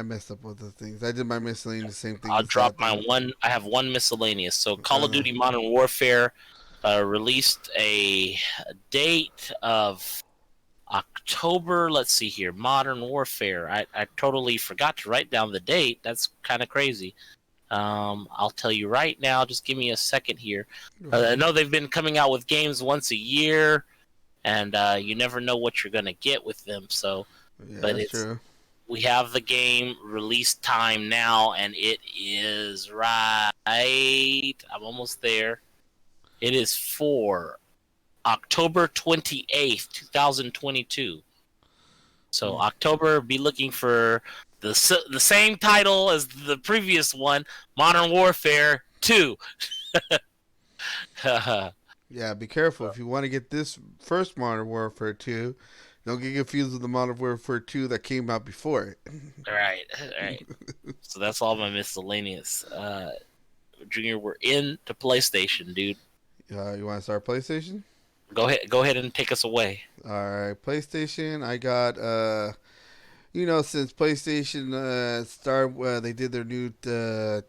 messed up with the things. I did my miscellaneous, the same thing I'll as drop that my thing. one. I have one miscellaneous. So, Call of Uh, Duty Modern Warfare released a date of October. Let's see here. Modern Warfare. I totally forgot to write down the date. That's kind of crazy. I'll tell you right now. Just give me a second here. I know they've been coming out with games once a year, and you never know what you're gonna get with them. So, yeah, but that's true. we have the game release time now, and it is right. I'm almost there. It is for October 28th, 2022. So Hmm. October, be looking for the same title as the previous one, Modern Warfare 2. Right, Yeah, be careful if you want to get this first Modern Warfare 2. Don't get confused with the Modern Warfare 2 that came out before it. right. So that's all my miscellaneous. Junior, we're into PlayStation, dude. You want to start PlayStation? Go ahead and take us away. All right, PlayStation. I got since PlayStation started, they did their new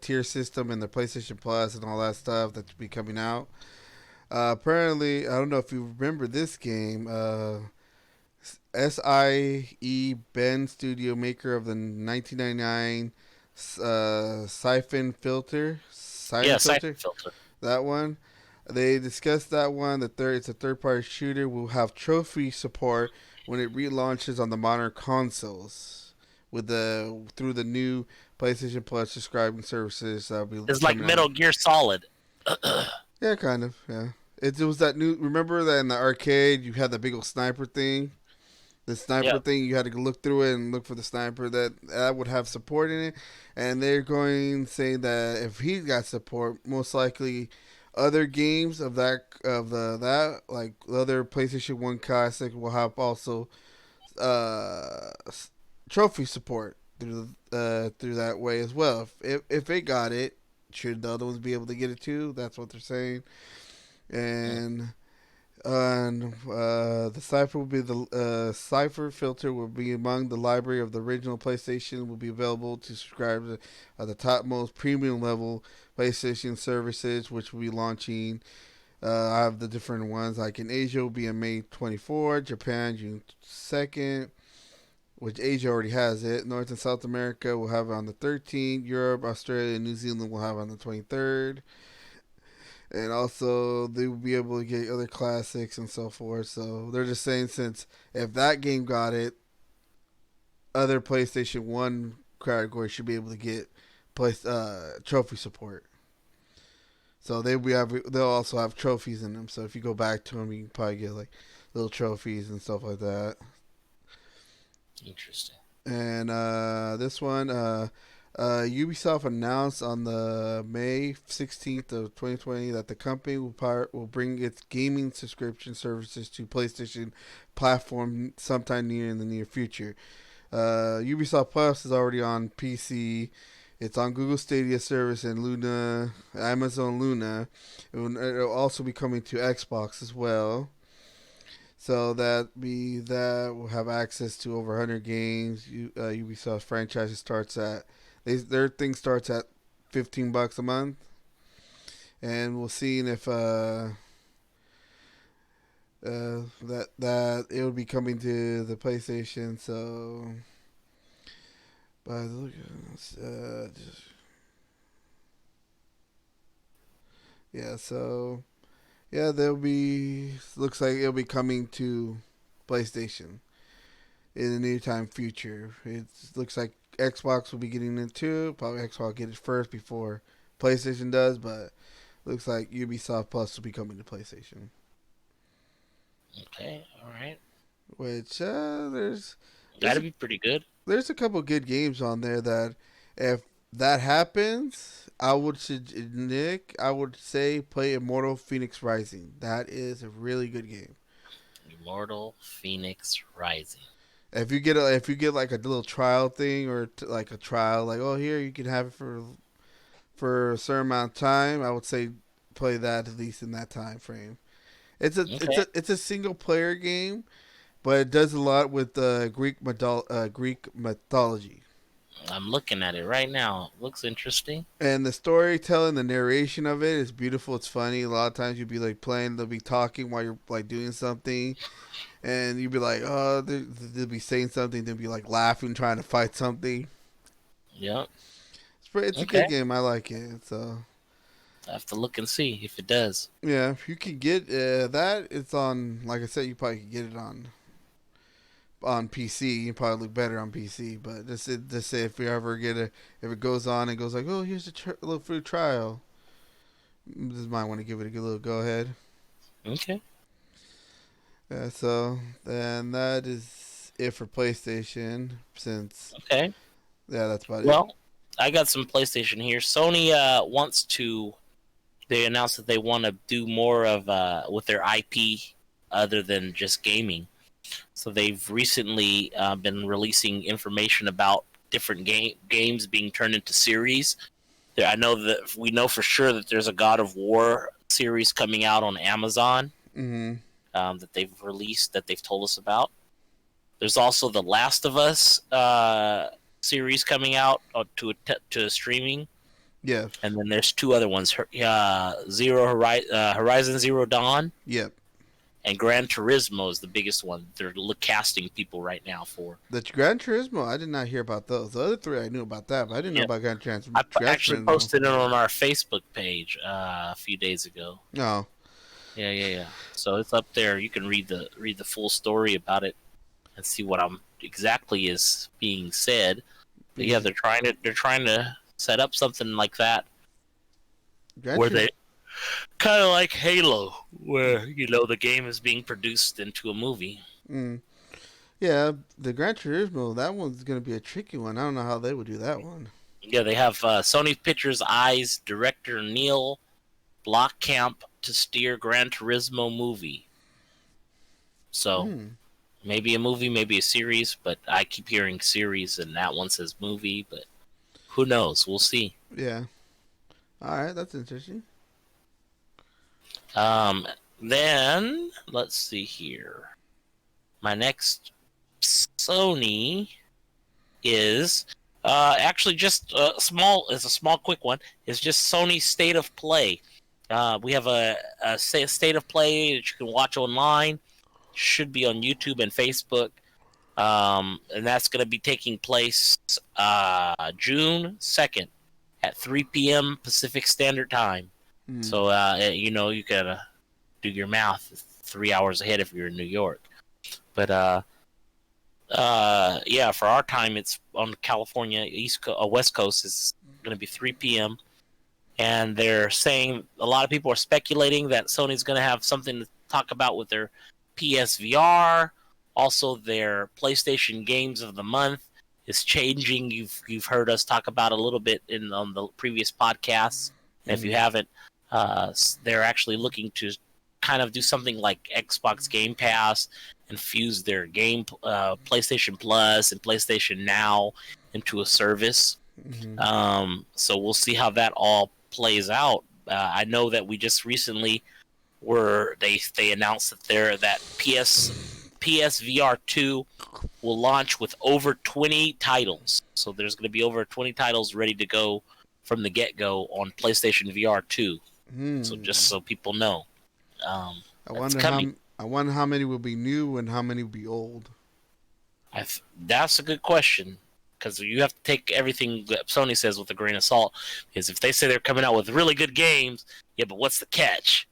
tier system and the PlayStation Plus and all that stuff that's be coming out. Apparently, I don't know if you remember this game. SIE Ben Studio, maker of the 1999 Yeah, Siphon Siphon Filter, Filter. that one. They discussed that one. It's a third party shooter. Will have trophy support when it relaunches on the modern consoles with the through the new PlayStation Plus subscribing services that'll be It's like coming out. Metal Gear Solid. Yeah, kind of. Yeah, it was that new. Remember that in the arcade you had the big old sniper thing. The sniper Yeah, thing, you had to look through it and look for the sniper that would have support in it, and they're going saying that if he got support, most likely other games of that like other PlayStation One classic will have also trophy support through that way as well. If it got it, should the other ones be able to get it too? That's what they're saying. And the cipher will be the cipher filter will be among the library of the original PlayStation. Will be available to subscribe to the topmost premium level PlayStation services, which will be launching. I have the different ones. Like in Asia, will be on May 24th, Japan June 2nd, which Asia already has it. North and South America will have it on the 13th. Europe, Australia, and New Zealand will have it on the 23rd. And also, they will be able to get other classics and so forth. So they're just saying, since if that game got it, other PlayStation 1 categories should be able to get trophy support. So they'll also have trophies in them. So if you go back to them, you can probably get like little trophies and stuff like that. Interesting. And this one, Ubisoft announced on the May 16th of 2020 that the company will bring its gaming subscription services to PlayStation platform sometime in the near future. Ubisoft Plus is already on PC. It's on Google Stadia service and Amazon Luna. It'll also be coming to Xbox as well. So that will have access to over 100 games. Ubisoft franchise starts at their thing starts at $15 a month, and we'll see if that it will be coming to the PlayStation. So, but look, yeah. So yeah, there'll be looks like it'll be coming to PlayStation in the near time future. It looks like Xbox will be getting it too. Probably Xbox will get it first before PlayStation does, but looks like Ubisoft Plus will be coming to PlayStation. Okay, all right. Which there's That'd be pretty good. there's a couple good games on there that if that happens, Nick, I would say play Immortal Phoenix Rising. That is a really good game. Immortal Phoenix Rising. If you get like a little trial thing or like a trial, like oh here you can have it for a certain amount of time, I would say play that at least in that time frame. It's a single player game, but it does a lot with Greek mythology. I'm looking at it right now. Looks interesting. And the storytelling, the narration of it is beautiful. It's funny. A lot of times you'll be like playing, they'll be talking while you're like doing something, and you'll be like, oh, they'll be saying something, they'll be like laughing, trying to fight something. Yep. It's a good game. I like it. So I have to look and see if it does. yeah, if you could get that, it's on. Like I said, you probably could get it on PC. You probably look better on PC. But just say if you ever if it goes on and goes like, oh, here's a little free trial, just might want to give it a good little go ahead. Okay. So then that is it for PlayStation. Okay. Yeah, that's about it. Well, I got some PlayStation here. Sony wants to. They announced that they want to do more of with their IP other than just gaming. So they've recently been releasing information about different games being turned into series. I know that we know for sure that there's a God of War series coming out on Amazon that they've released, that they've told us about. There's also the Last of Us series coming out to streaming. Yeah. And then there's two other ones: Horizon Zero Dawn. Yep. And Gran Turismo is the biggest one. They're casting people right now for. The Gran Turismo, I did not hear about those. The other three I knew about that, but I didn't know about Gran Turismo. I actually posted it on our Facebook page a few days ago. No. Yeah. So it's up there. You can read the full story about it and see what exactly is being said. But yeah, they're trying to set up something like that where they kind of like Halo, where the game is being produced into a movie. Yeah, the Gran Turismo, that one's going to be a tricky one. I don't know how they would do that one. Yeah, they have Sony Pictures Eyes director Neil Blomkamp to steer Gran Turismo movie. So Maybe a movie, maybe a series, but I keep hearing series, and that one says movie. But who knows? We'll see. Yeah. All right, that's interesting. Um, then let's see here. My next Sony is actually just a small. It's a small, quick one. It's just Sony's State of Play. We have a State of Play that you can watch online. Should be on YouTube and Facebook. And that's going to be taking place June 2nd at 3 p.m. Pacific Standard Time. Hmm. So, you gotta do your math 3 hours ahead if you're in New York. But, yeah, for our time, it's on California, West Coast, it's going to be 3 p.m. And they're saying a lot of people are speculating that Sony's going to have something to talk about with their PSVR. Also, their PlayStation Games of the Month is changing. You've heard us talk about a little bit on the previous podcasts. And if you Hmm. haven't, they're actually looking to kind of do something like Xbox Game Pass and fuse their PlayStation Plus and PlayStation Now into a service. Hmm. So we'll see how that all plays out. I know that we just recently they announced that PSVR 2 will launch with over 20 titles. So there's going to be over 20 titles ready to go from the get go on PlayStation VR 2. So Hmm. just so people know, um, I that's wonder coming. how many will be new and how many will be old. That's a good question because you have to take everything that Sony says with a grain of salt. Because if they say they're coming out with really good games, yeah, but what's the catch?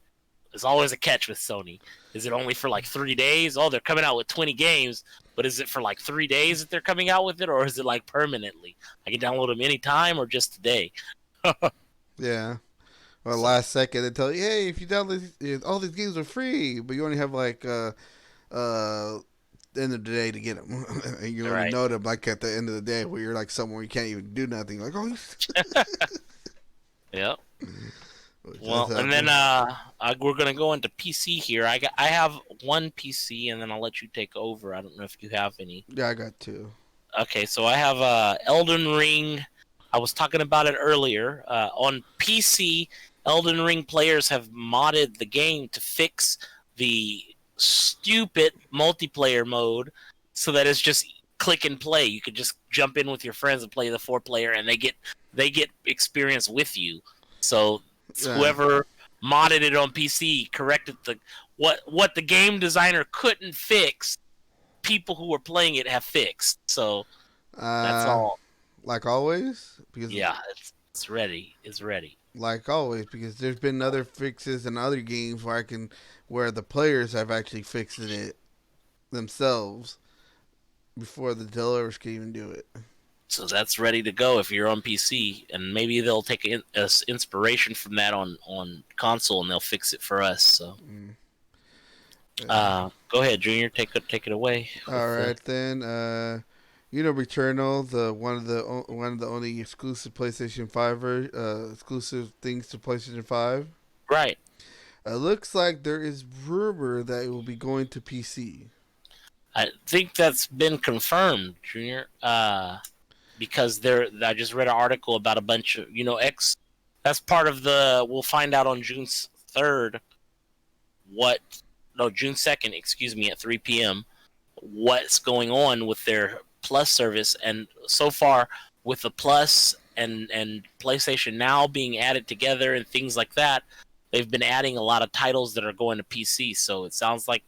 There's always a catch with Sony. Is it only for like 3 days? Oh, they're coming out with 20 games, but is it for like 3 days that they're coming out with it, or is it like permanently? I can download them anytime or just today. Yeah. Or So, last second they tell you, hey, if you download all these games are free, but you only have like the end of the day to get them, and you only right. know them like at the end of the day where you're like somewhere you can't even do nothing. Like, oh, Yeah. that's Well, and then we're gonna go into PC here. I have one PC, and then I'll let you take over. I don't know if you have any. yeah, I got two. Okay, so I have Elden Ring. I was talking about it earlier. On PC, Elden Ring players have modded the game to fix the stupid multiplayer mode so that it's just click and play. You could just jump in with your friends and play the 4 player, and they get experience with you. So Yeah. whoever modded it on PC corrected what the game designer couldn't fix, people who were playing it have fixed. So that's Uh, all. like always, because Yeah, it's ready. It's ready. because there's been other fixes in other games where the players have actually fixed it themselves before the developers can even do it. So that's ready to go if you're on PC, and maybe they'll take inspiration from that on console, and they'll fix it for us. So, Mm. Yeah. go ahead, Junior. Take it away All with the. right then. Returnal, the one of the only exclusive PlayStation 5 exclusive things to PlayStation 5. Right. It looks like there is rumor that it will be going to PC. I think that's been confirmed, Junior. Because I just read an article about a bunch of X. That's part of the. We'll find out on June 3rd. What? No, June 2nd. Excuse me, at 3 p.m. What's going on with their Plus service, and so far with the Plus and PlayStation Now being added together and things like that, they've been adding a lot of titles that are going to PC. So it sounds like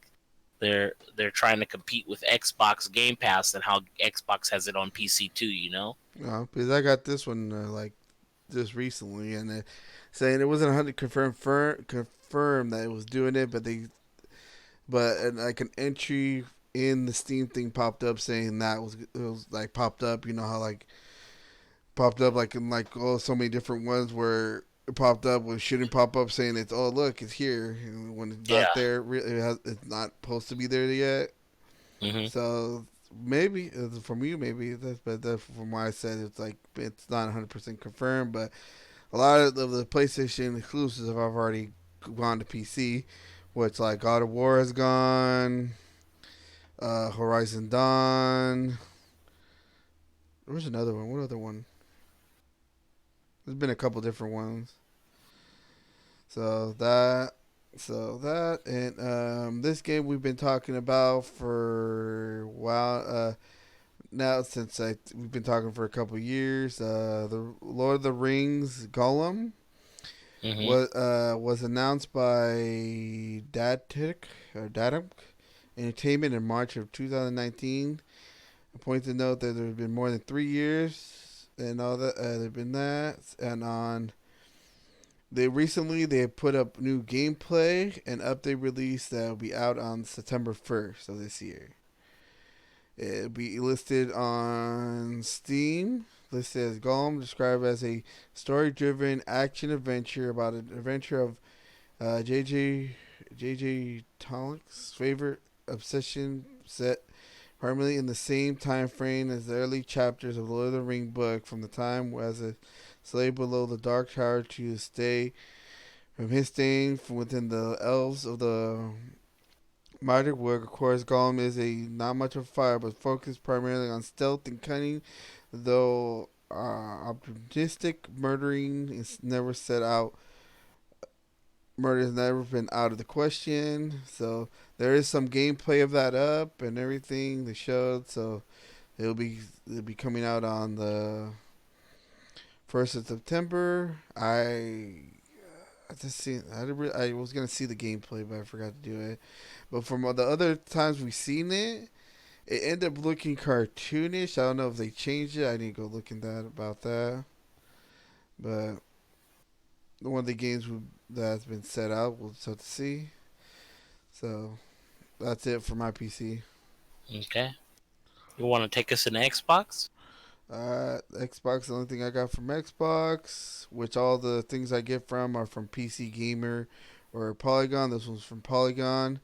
they're trying to compete with Xbox Game Pass and how Xbox has it on PC too. Because I got this one like just recently, and saying it wasn't 100 confirmed that it was doing it, like an entry in the Steam thing popped up saying that it was like popped up. You know how like popped up like in like so many different ones where it popped up when it shouldn't pop up saying it's look it's here, and when it's Yeah. not there it's not supposed to be there yet. Hmm. So maybe from you maybe that's from what I said it's like it's not 100% confirmed, but a lot of the PlayStation exclusives have already gone to PC, which like God of War has gone. Horizon Dawn. There was another one. What other one? There's been a couple different ones. So that, and this game we've been talking about for a while now. Since we've been talking for a couple years. The Lord of the Rings Gollum Hmm. was announced by Datic Entertainment in March of 2019. A point to note that there's been more than 3 years and all that. There's been that, and on they put up new gameplay and update release that will be out on September 1st of this year. It'll be listed on Steam. Listed as Golem, described as a story-driven action adventure about an adventure of JJ Tolkien's favorite obsession set primarily in the same time frame as the early chapters of the Lord of the Ring book, from the time as a slave below the Dark Tower to stay from his staying from within the elves of the Mighty Wood. Of course, Gollum is a not much of a fighter, but focused primarily on stealth and cunning, though opportunistic murdering is never set out. Murder has never been out of the question. So there is some gameplay of that up and everything they showed. So it'll be coming out on the 1st of September. I just seen. I was gonna see the gameplay, but I forgot to do it. But from all the other times we've seen it, it ended up looking cartoonish. I don't know if they changed it. I need to go look in that about that. But one of the games that's been set out, we'll just have to see. So that's it for my PC. Okay. You want to take us in Xbox? Xbox, the only thing I got from Xbox, which all the things I get from are from PC Gamer or Polygon. This one's from Polygon.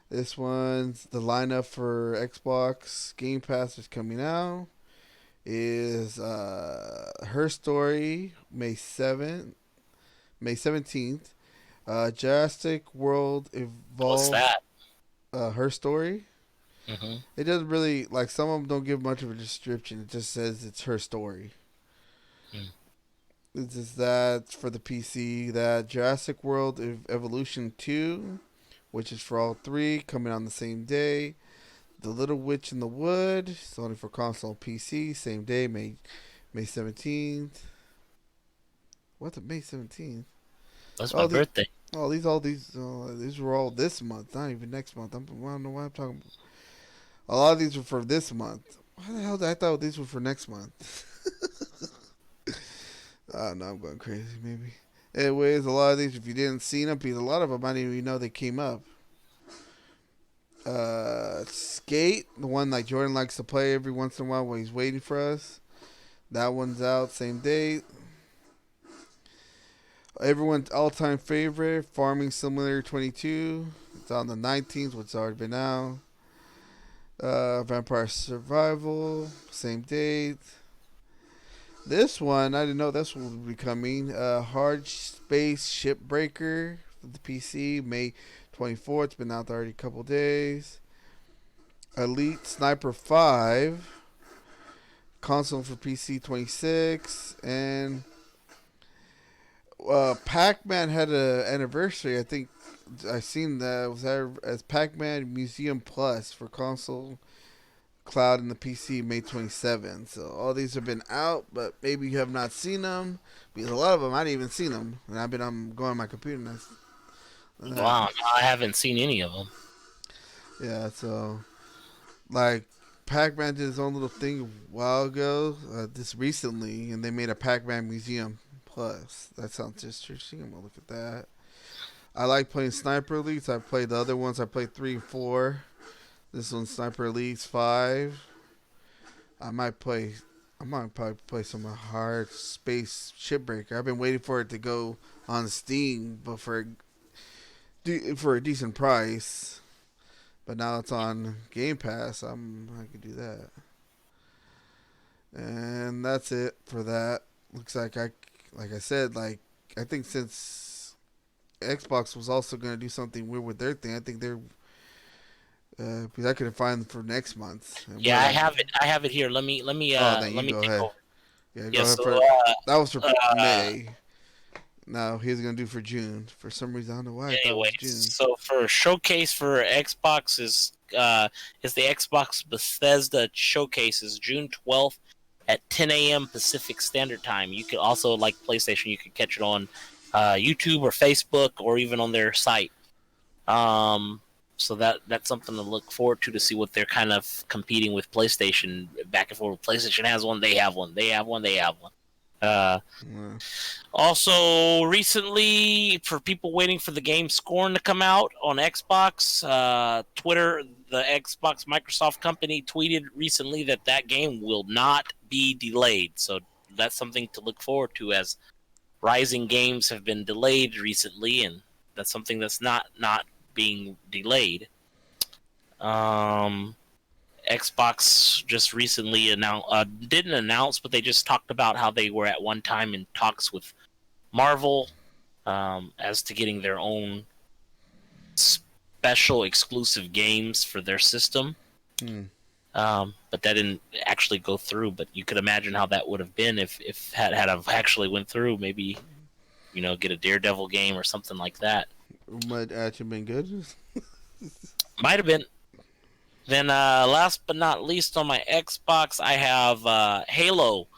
This one's the lineup for Xbox Game Pass is coming out. Is Her Story May 17th. Jurassic World What's Evolve, that? Her Story. Hmm. It doesn't really, like, some of them don't give much of a description. It just says it's her story. Mm. It's just that for the PC. That Jurassic World Evolution 2, which is for all three, coming on the same day. The Little Witch in the Wood, it's only for console and PC, same day, May 17th. What's May 17th? That's my Oh, birthday. these were all this month, not even next month. I don't know why I'm talking about. A lot of these were for this month. Why the hell did I thought these were for next month? I don't know, I'm going crazy maybe. Anyways, a lot of these, if you didn't see them, because a lot of them I didn't even know they came up. Skate, the one like Jordan likes to play every once in a while while he's waiting for us. That one's out same date. Everyone's all-time favorite, Farming Simulator 22. It's on the 19th, which has already been out. Vampire Survival, same date. This one, I didn't know this one would be coming. Hard Space Shipbreaker for the PC, May 24th. It's been out already a couple days. Elite Sniper 5, console for PC 26. And Pac-Man had an anniversary. I think I seen that was as Pac-Man Museum Plus for console, cloud, and the PC May 27th. So all these have been out, but maybe you have not seen them because a lot of them I didn't even seen them, and I'm going on my computer and Wow, no, I haven't seen any of them. yeah. So like Pac-Man did his own little thing a while ago, this recently, and they made a Pac-Man Museum Plus. That sounds interesting. I'm gonna look at that. I like playing Sniper Elites. I played the other ones. I played 3 and 4. This one's Sniper Elites 5. I might play. I might probably play some Hard Space Shipbreaker. I've been waiting for it to go on Steam, but for a decent price. But now it's on Game Pass. I could do that. And that's it for that. Looks like I said, like, I think since Xbox was also going to do something weird with their thing, I think Because I couldn't find them for next month. And Yeah, we're I like, have it. I have it here. oh, then you Let me go take ahead. over. Yeah, Yeah. go ahead So for. That was for uh, May. No, he was gonna do for June. For some reason, I don't know why I thought it anyway, was June. so for showcase for Xbox is the Xbox Bethesda showcase is June 12th at 10 a.m. Pacific Standard Time. You could also, like PlayStation, you could catch it on YouTube or Facebook or even on their site. Um, so that's something to look forward to see what they're kind of competing with PlayStation back and forth. PlayStation has one, they have one, they have one, they have one. Uh, Yeah. Also, recently, for people waiting for the game Scorn to come out on Xbox, Twitter, the Xbox Microsoft company, tweeted recently that that game will not be delayed. So that's something to look forward to, as Rising games have been delayed recently, and that's something that's not being delayed. Um, Xbox just recently didn't announce, but they just talked about how they were at one time in talks with Marvel as to getting their own special exclusive games for their system. Hmm. But that didn't actually go through. But you could imagine how that would have been if had have actually went through. Maybe get a Daredevil game or something like that. Might actually been good. Might have been. Then last but not least, on my Xbox, I have Halo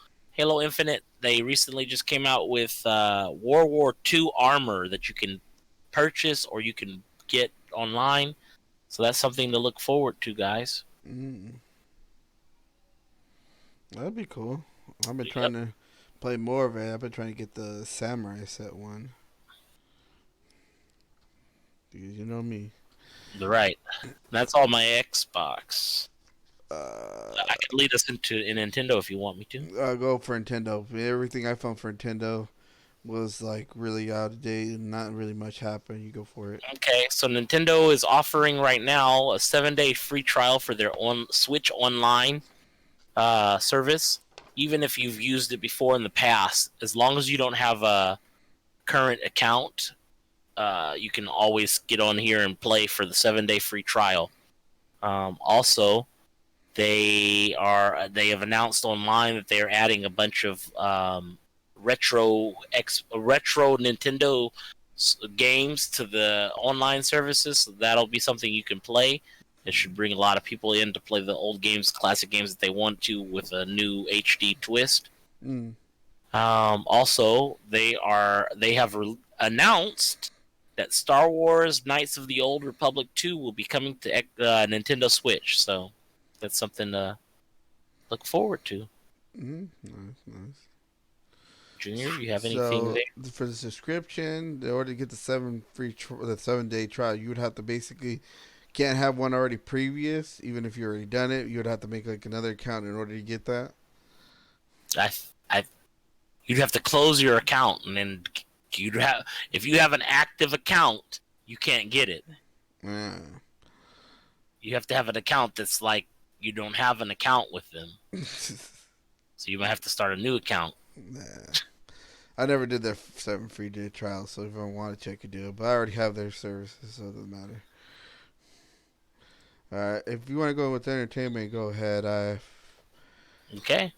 Infinite. They recently just came out with World War II armor that you can purchase or you can get online. So that's something to look forward to, guys. Mm. That'd be cool. I've been Yep. trying to play more of it. I've been trying to get the samurai set one. Because you know me. Right. That's all my Xbox. Uh, I could lead us into a Nintendo if you want me to. I'll go for Nintendo. Everything I found for Nintendo was like really out of date and not really much happened. You go for it. Okay, so Nintendo is offering right now a 7-day free trial for their Switch Online service, even if you've used it before in the past. As long as you don't have a current account, you can always get on here and play for the 7-day free trial. Also, they have announced online that they are adding a bunch of retro Nintendo games to the online services. So that'll be something you can play. It should bring a lot of people in to play the old games, classic games that they want to, with a new HD twist. Mm. Also, they have announced that Star Wars Knights of the Old Republic 2 will be coming to Nintendo Switch. So that's something to look forward to. Nice. Junior, you have anything So there? for the subscription, in order to get the 7-day trial, you would have to basically can't have one already previous. Even if you already done it, you would have to make like another account in order to get that. I you'd have to close your account, and then if you have an active account, you can't get it. Yeah. You have to have an account that's like you don't have an account with them, so you might have to start a new account. Nah. I never did their 7 free day trial, so if I want to check it, do it. But I already have their services, so it doesn't matter. Alright, if you want to go with entertainment, go ahead. Okay.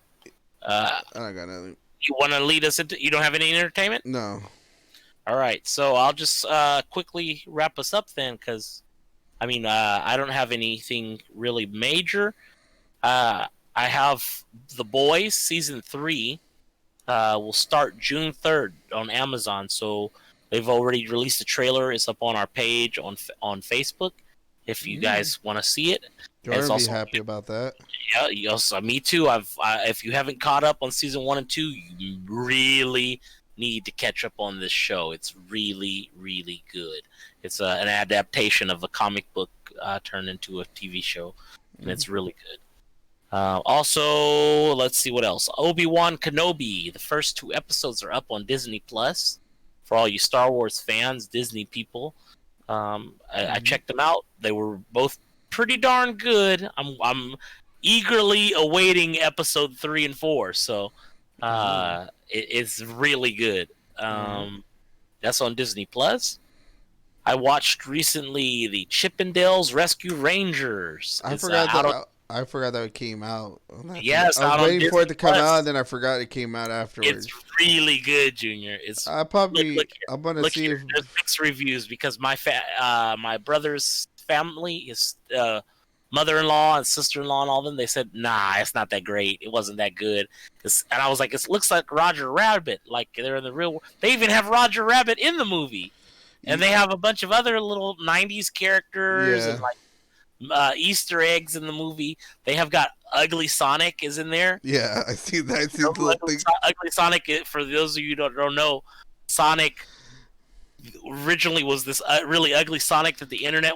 I don't got nothing. You want to lead us into? You don't have any entertainment? No. All right. So I'll just quickly wrap us up then, because I don't have anything really major. I have The Boys season 3. Will start June 3rd on Amazon. So they've already released a trailer. It's up on our page on Facebook. If you guys want to see it, Jordan it's be also happy about that. yeah. Yes, me too. If you haven't caught up on season 1 and 2, you really need to catch up on this show. It's really, really good. It's an adaptation of a comic book turned into a TV show, and it's really good. Also, let's see what else. Obi-Wan Kenobi. The first 2 episodes are up on Disney Plus. For all you Star Wars fans, Disney people, I checked them out. They were both pretty darn good. I'm eagerly awaiting episode 3 and 4. So, it's really good. That's on Disney Plus. I watched recently the Chippendales Rescue Rangers. I It's forgot out on that. I forgot that it came out on that thing. yes, I was out on waiting for it Disney to come out, Plus. and then I forgot it came out It's afterwards. really good, Junior. It's I look probably look here, I'm gonna look see here. if There's mixed reviews because my brother's family, his mother-in-law and sister-in-law and all of them, they said, nah, it's not that great. It wasn't that good. And I was like, it looks like Roger Rabbit. Like they're in the real world. They even have Roger Rabbit in the movie. And they have a bunch of other little 90s characters and yeah, like Easter eggs in the movie. They have got Ugly Sonic is in there. yeah. I see that. I You see know the who little thing. Ugly Sonic, for those of you who don't know, Sonic originally was this really ugly Sonic that the internet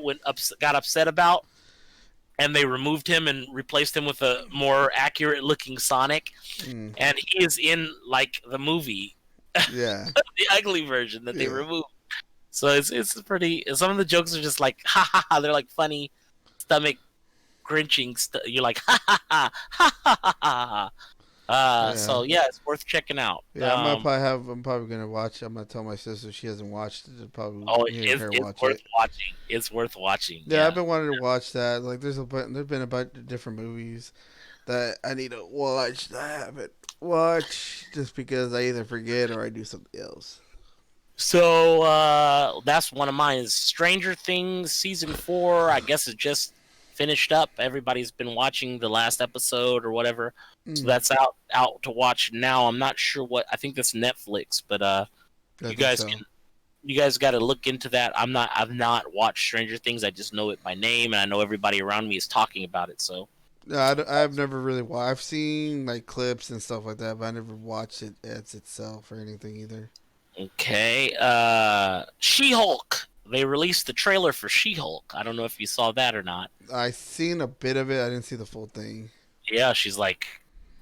got upset about, and they removed him and replaced him with a more accurate looking Sonic. Mm, And he is in like the movie, yeah, the ugly version that they yeah, removed. So it's pretty. Some of the jokes are just like ha ha ha. They're like funny, stomach grinching. You're like ha ha ha ha ha ha ha. yeah. So yeah, it's worth checking out. Yeah, I might probably have. I'm probably gonna watch it. I'm gonna tell my sister she hasn't watched it. Probably Oh, me and her it's watch worth it. watching. It's worth watching. Yeah, I've Yeah. been wanting to watch that. Like, there's been a bunch of different movies that I need to watch that I haven't watched just because I either forget or I do something else. So that's one of mine. Is Stranger Things season 4? I guess it just finished up. Everybody's been watching the last episode or whatever. So Mm, that's out to watch now. I'm not sure what. I think that's Netflix, but I you think guys so. can. You guys got to look into that. I've not watched Stranger Things. I just know it by name, and I know everybody around me is talking about it. So No, I've never really watched. I've seen like clips and stuff like that, but I never watched it as itself or anything either. okay, She-Hulk. They released the trailer for She-Hulk. I don't know if you saw that or not. I seen a bit of it. I didn't see the full thing. Yeah, she's like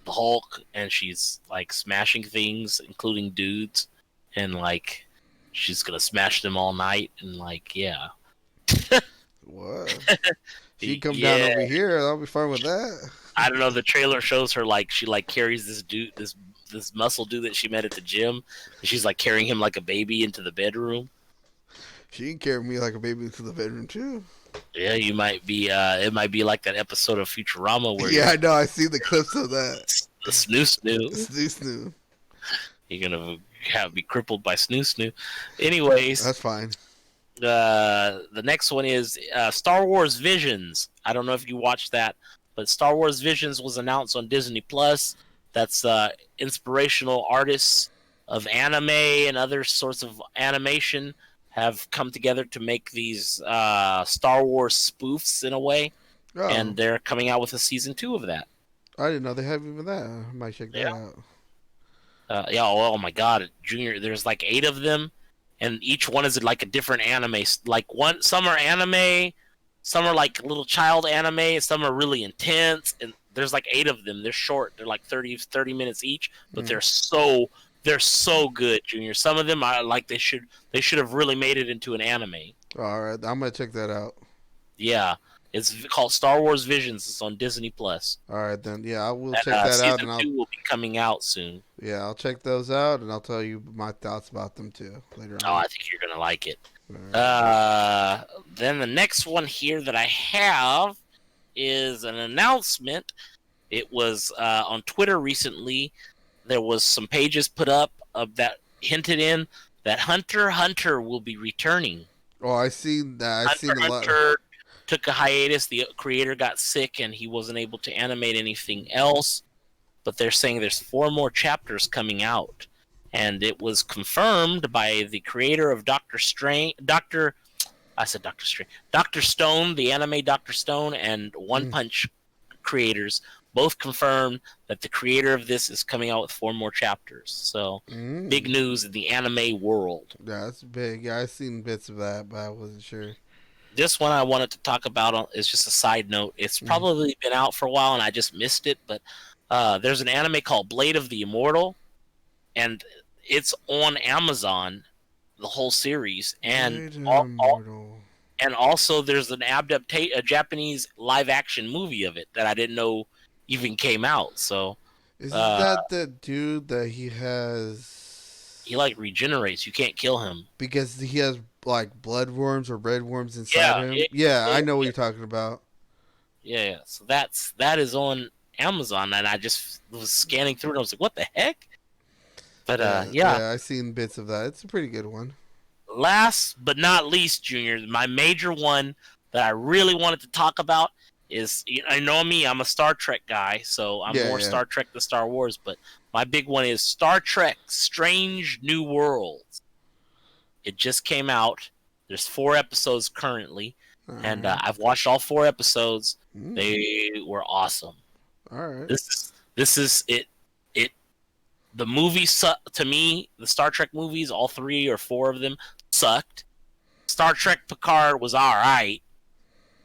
the Hulk, and she's like smashing things, including dudes, and like she's gonna smash them all night, and like yeah, What? She come down yeah. over here. I'll be fine with that. I don't know. The trailer shows her like she like carries this dude, this muscle dude that she met at the gym, and she's like carrying him like a baby into the bedroom. She can carry me like a baby to the bedroom too. Yeah, you might be. It might be like that episode of Futurama where Yeah, I know. I see the clips of that. the snoo snoo. Snoo. You're gonna be crippled by snoo snoo. Anyways, That's fine. the next one is Star Wars Visions. I don't know if you watched that, but Star Wars Visions was announced on Disney Plus. That's inspirational artists of anime and other sorts of animation have come together to make these Star Wars spoofs in a way, Oh, and they're coming out with a season 2 of that. I didn't know they have even that. I might check that Yeah. out. Yeah. Oh my God, Junior. There's like 8 of them, and each one is like a different anime. Like some are anime, some are like little child anime, some are really intense, and there's like 8 of them. They're short. They're like 30 minutes each, but Mm. they're so good, Junior. Some of them are like they should have really made it into an anime. All right, I'm gonna check that out. Yeah, it's called Star Wars Visions. It's on Disney Plus. All right, then. Yeah, I will And, check that out, season and 2 will be coming out soon. I'll check those out, and I'll tell you my thoughts about them too later Oh, on. I think you're gonna like it. All right. Then the next one here that I have is an announcement. It was on Twitter recently. There was some pages put up of that hinted in that Hunter x Hunter will be returning. Oh, I seen that. I seen Hunter a x lot. Hunter took a hiatus. The creator got sick and he wasn't able to animate anything else. But they're saying there's 4 more chapters coming out. And it was confirmed by the creator of Doctor Stone, the anime Doctor Stone, and One Punch creators both confirmed that the creator of this is coming out with 4 more chapters. So big news in the anime world. Yeah, that's big. Yeah, I seen bits of that, but I wasn't sure. This one I wanted to talk about is just a side note. It's probably been out for a while and I just missed it, but there's an anime called Blade of the Immortal, and it's on Amazon, the whole series, and and also there's an a Japanese live action movie of it that I didn't know even came out. So Isn't that the dude that he has? he like regenerates. You can't kill him. because he has like blood worms or red worms inside Yeah, him. Yeah, I know what yeah, you're talking about. yeah. So that is on Amazon, and I just was scanning through it. And I was like, what the heck? But Yeah, yeah. yeah, I seen bits of that. It's a pretty good one. Last but not least, Junior, my major one that I really wanted to talk about is, I know me, I'm a Star Trek guy, so I'm Yeah, more yeah. Star Trek than Star Wars, but my big one is Star Trek Strange New Worlds. It just came out. There's 4 episodes currently, All and right. I've watched all 4 episodes. Mm, They were awesome. all right. This is it. It the movies to me, the Star Trek movies, all 3 or 4 of them sucked. Star Trek Picard was all right.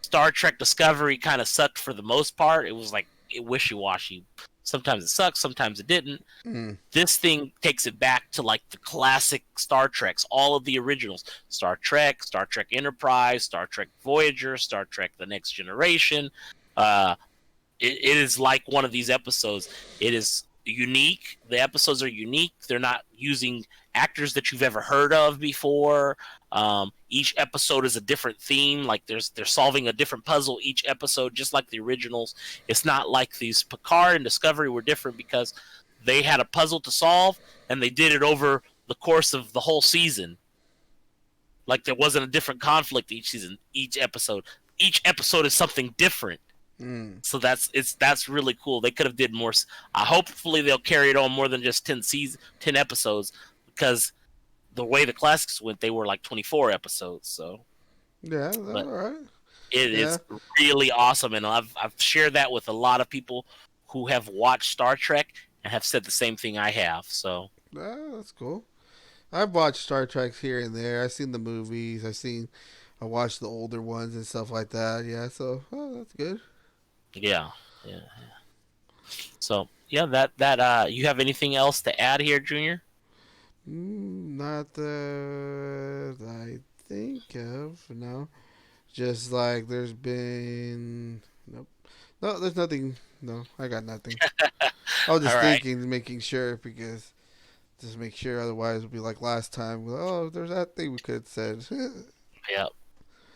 Star Trek Discovery kind of sucked for the most part. It was like wishy washy. Sometimes it sucked, sometimes it didn't. Mm, This thing takes it back to like the classic Star Treks, all of the originals: Star Trek, Star Trek Enterprise, Star Trek Voyager, Star Trek The Next Generation. Uh, it is like one of these episodes. It is unique. The episodes are unique. They're not using actors that you've ever heard of before. Each episode is a different theme. Like they're solving a different puzzle each episode, just like the originals. It's not like these Picard and Discovery were different because they had a puzzle to solve and they did it over the course of the whole season. Like there wasn't a different conflict each season, each episode. Each episode is something different. mm. So that's really cool. They could have did more. Hopefully they'll carry it on more than just 10 episodes, because the way the classics went, they were like 24 episodes. So, Yeah, that's but all right. it Yeah. is really awesome, and I've shared that with a lot of people who have watched Star Trek and have said the same thing I have. So Yeah, that's cool. I've watched Star Trek here and there. I've seen the movies. I watched the older ones and stuff like that. Yeah, so that's good. yeah, yeah. So yeah, that you have anything else to add here, Junior? Not that I think of. No, just like there's been nope. No, there's nothing. No, I got nothing. I was All just right. thinking, making sure because just make sure. Otherwise, it'll be like last time. Oh, there's that thing we could have said. Yeah.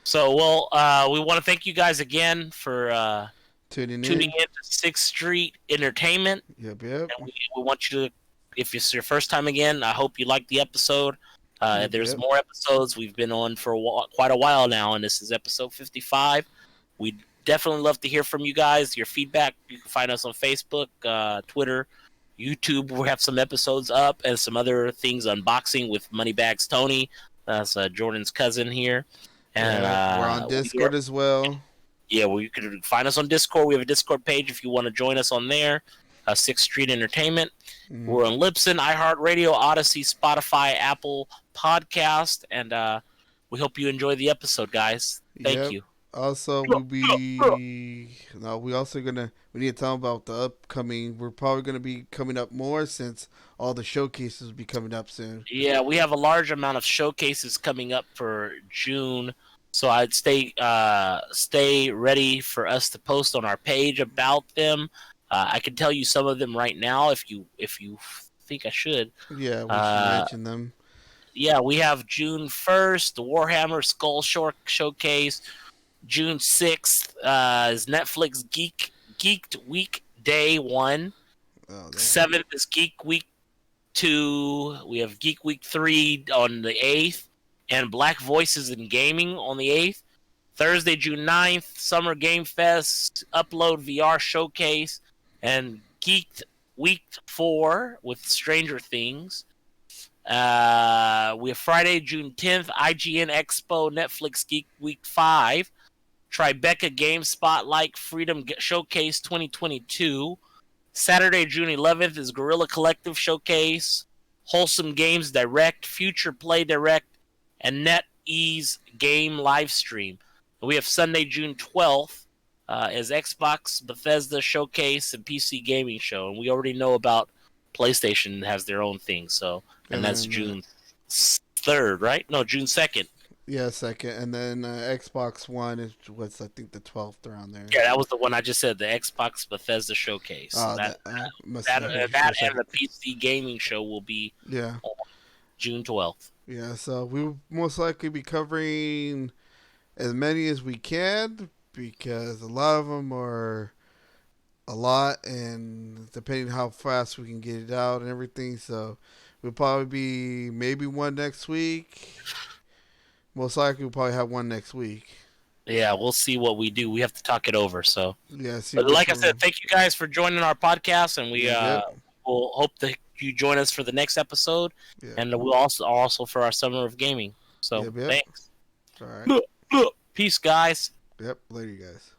So well, we want to thank you guys again for Tuning tuning in. in to Sixth Street Entertainment. Yep, yep, And we want you to, if it's your first time again, I hope you liked the episode. yep, There's yep. more episodes. We've been on for quite a while now, and this is episode 55. We'd definitely love to hear from you guys, your feedback. You can find us on Facebook, Twitter, YouTube. We have some episodes up and some other things, unboxing with Moneybags Tony. That's Jordan's cousin here. And Yeah, we're on Discord as well. yeah, well, you can find us on Discord. We have a Discord page if you want to join us on there. Sixth Street Entertainment. Mm. We're on Libsyn, iHeartRadio, Odyssey, Spotify, Apple Podcast, and we hope you enjoy the episode, guys. Thank Yep. you. Also, we'll be. No, we need to tell them about the upcoming. We're probably gonna be coming up more since all the showcases will be coming up soon. Yeah, we have a large amount of showcases coming up for June, so I'd stay ready for us to post on our page about them. I can tell you some of them right now if you think I should. Yeah, we should Uh, mention them. yeah, we have June 1st, the Warhammer Skull Showcase. June 6th is Netflix Geeked Week Day 1. Oh, damn. 7th is Geek Week 2. We have Geek Week 3 on the 8th. And Black Voices in Gaming on the 8th. Thursday, June 9th, Summer Game Fest, Upload VR Showcase. And Geeked Week 4 with Stranger Things. We have Friday, June 10th, IGN Expo, Netflix Geek Week 5. Tribeca Game Spotlight Freedom Showcase 2022. Saturday, June 11th is Gorilla Collective Showcase, Wholesome Games Direct, Future Play Direct, and NetEase Game Livestream. And we have Sunday, June 12th as Xbox, Bethesda Showcase, and PC Gaming Show. And we already know about PlayStation has their own thing. So, and that's then, June 3rd, right? No, June 2nd. Yeah, second, and then Xbox One is what's I think the 12th around there. Yeah, that was the one I just said, the Xbox Bethesda Showcase. So Oh, that must that have been that for a and the second. PC Gaming Show will be Yeah. June 12th. Yeah, so we will most likely be covering as many as we can because a lot of them are a lot, and depending how fast we can get it out and everything, so we'll probably be maybe one next week. Most likely, we'll probably have one next week. Yeah, we'll see what we do. We have to talk it over. So, Yeah, see but which like I said, one. thank you guys for joining our podcast, and we Yep, yep, will hope that you join us for the next episode, yep, and we'll also for our summer of gaming. So, yep, yep. thanks. All right. Peace, guys. Yep. Later, you guys.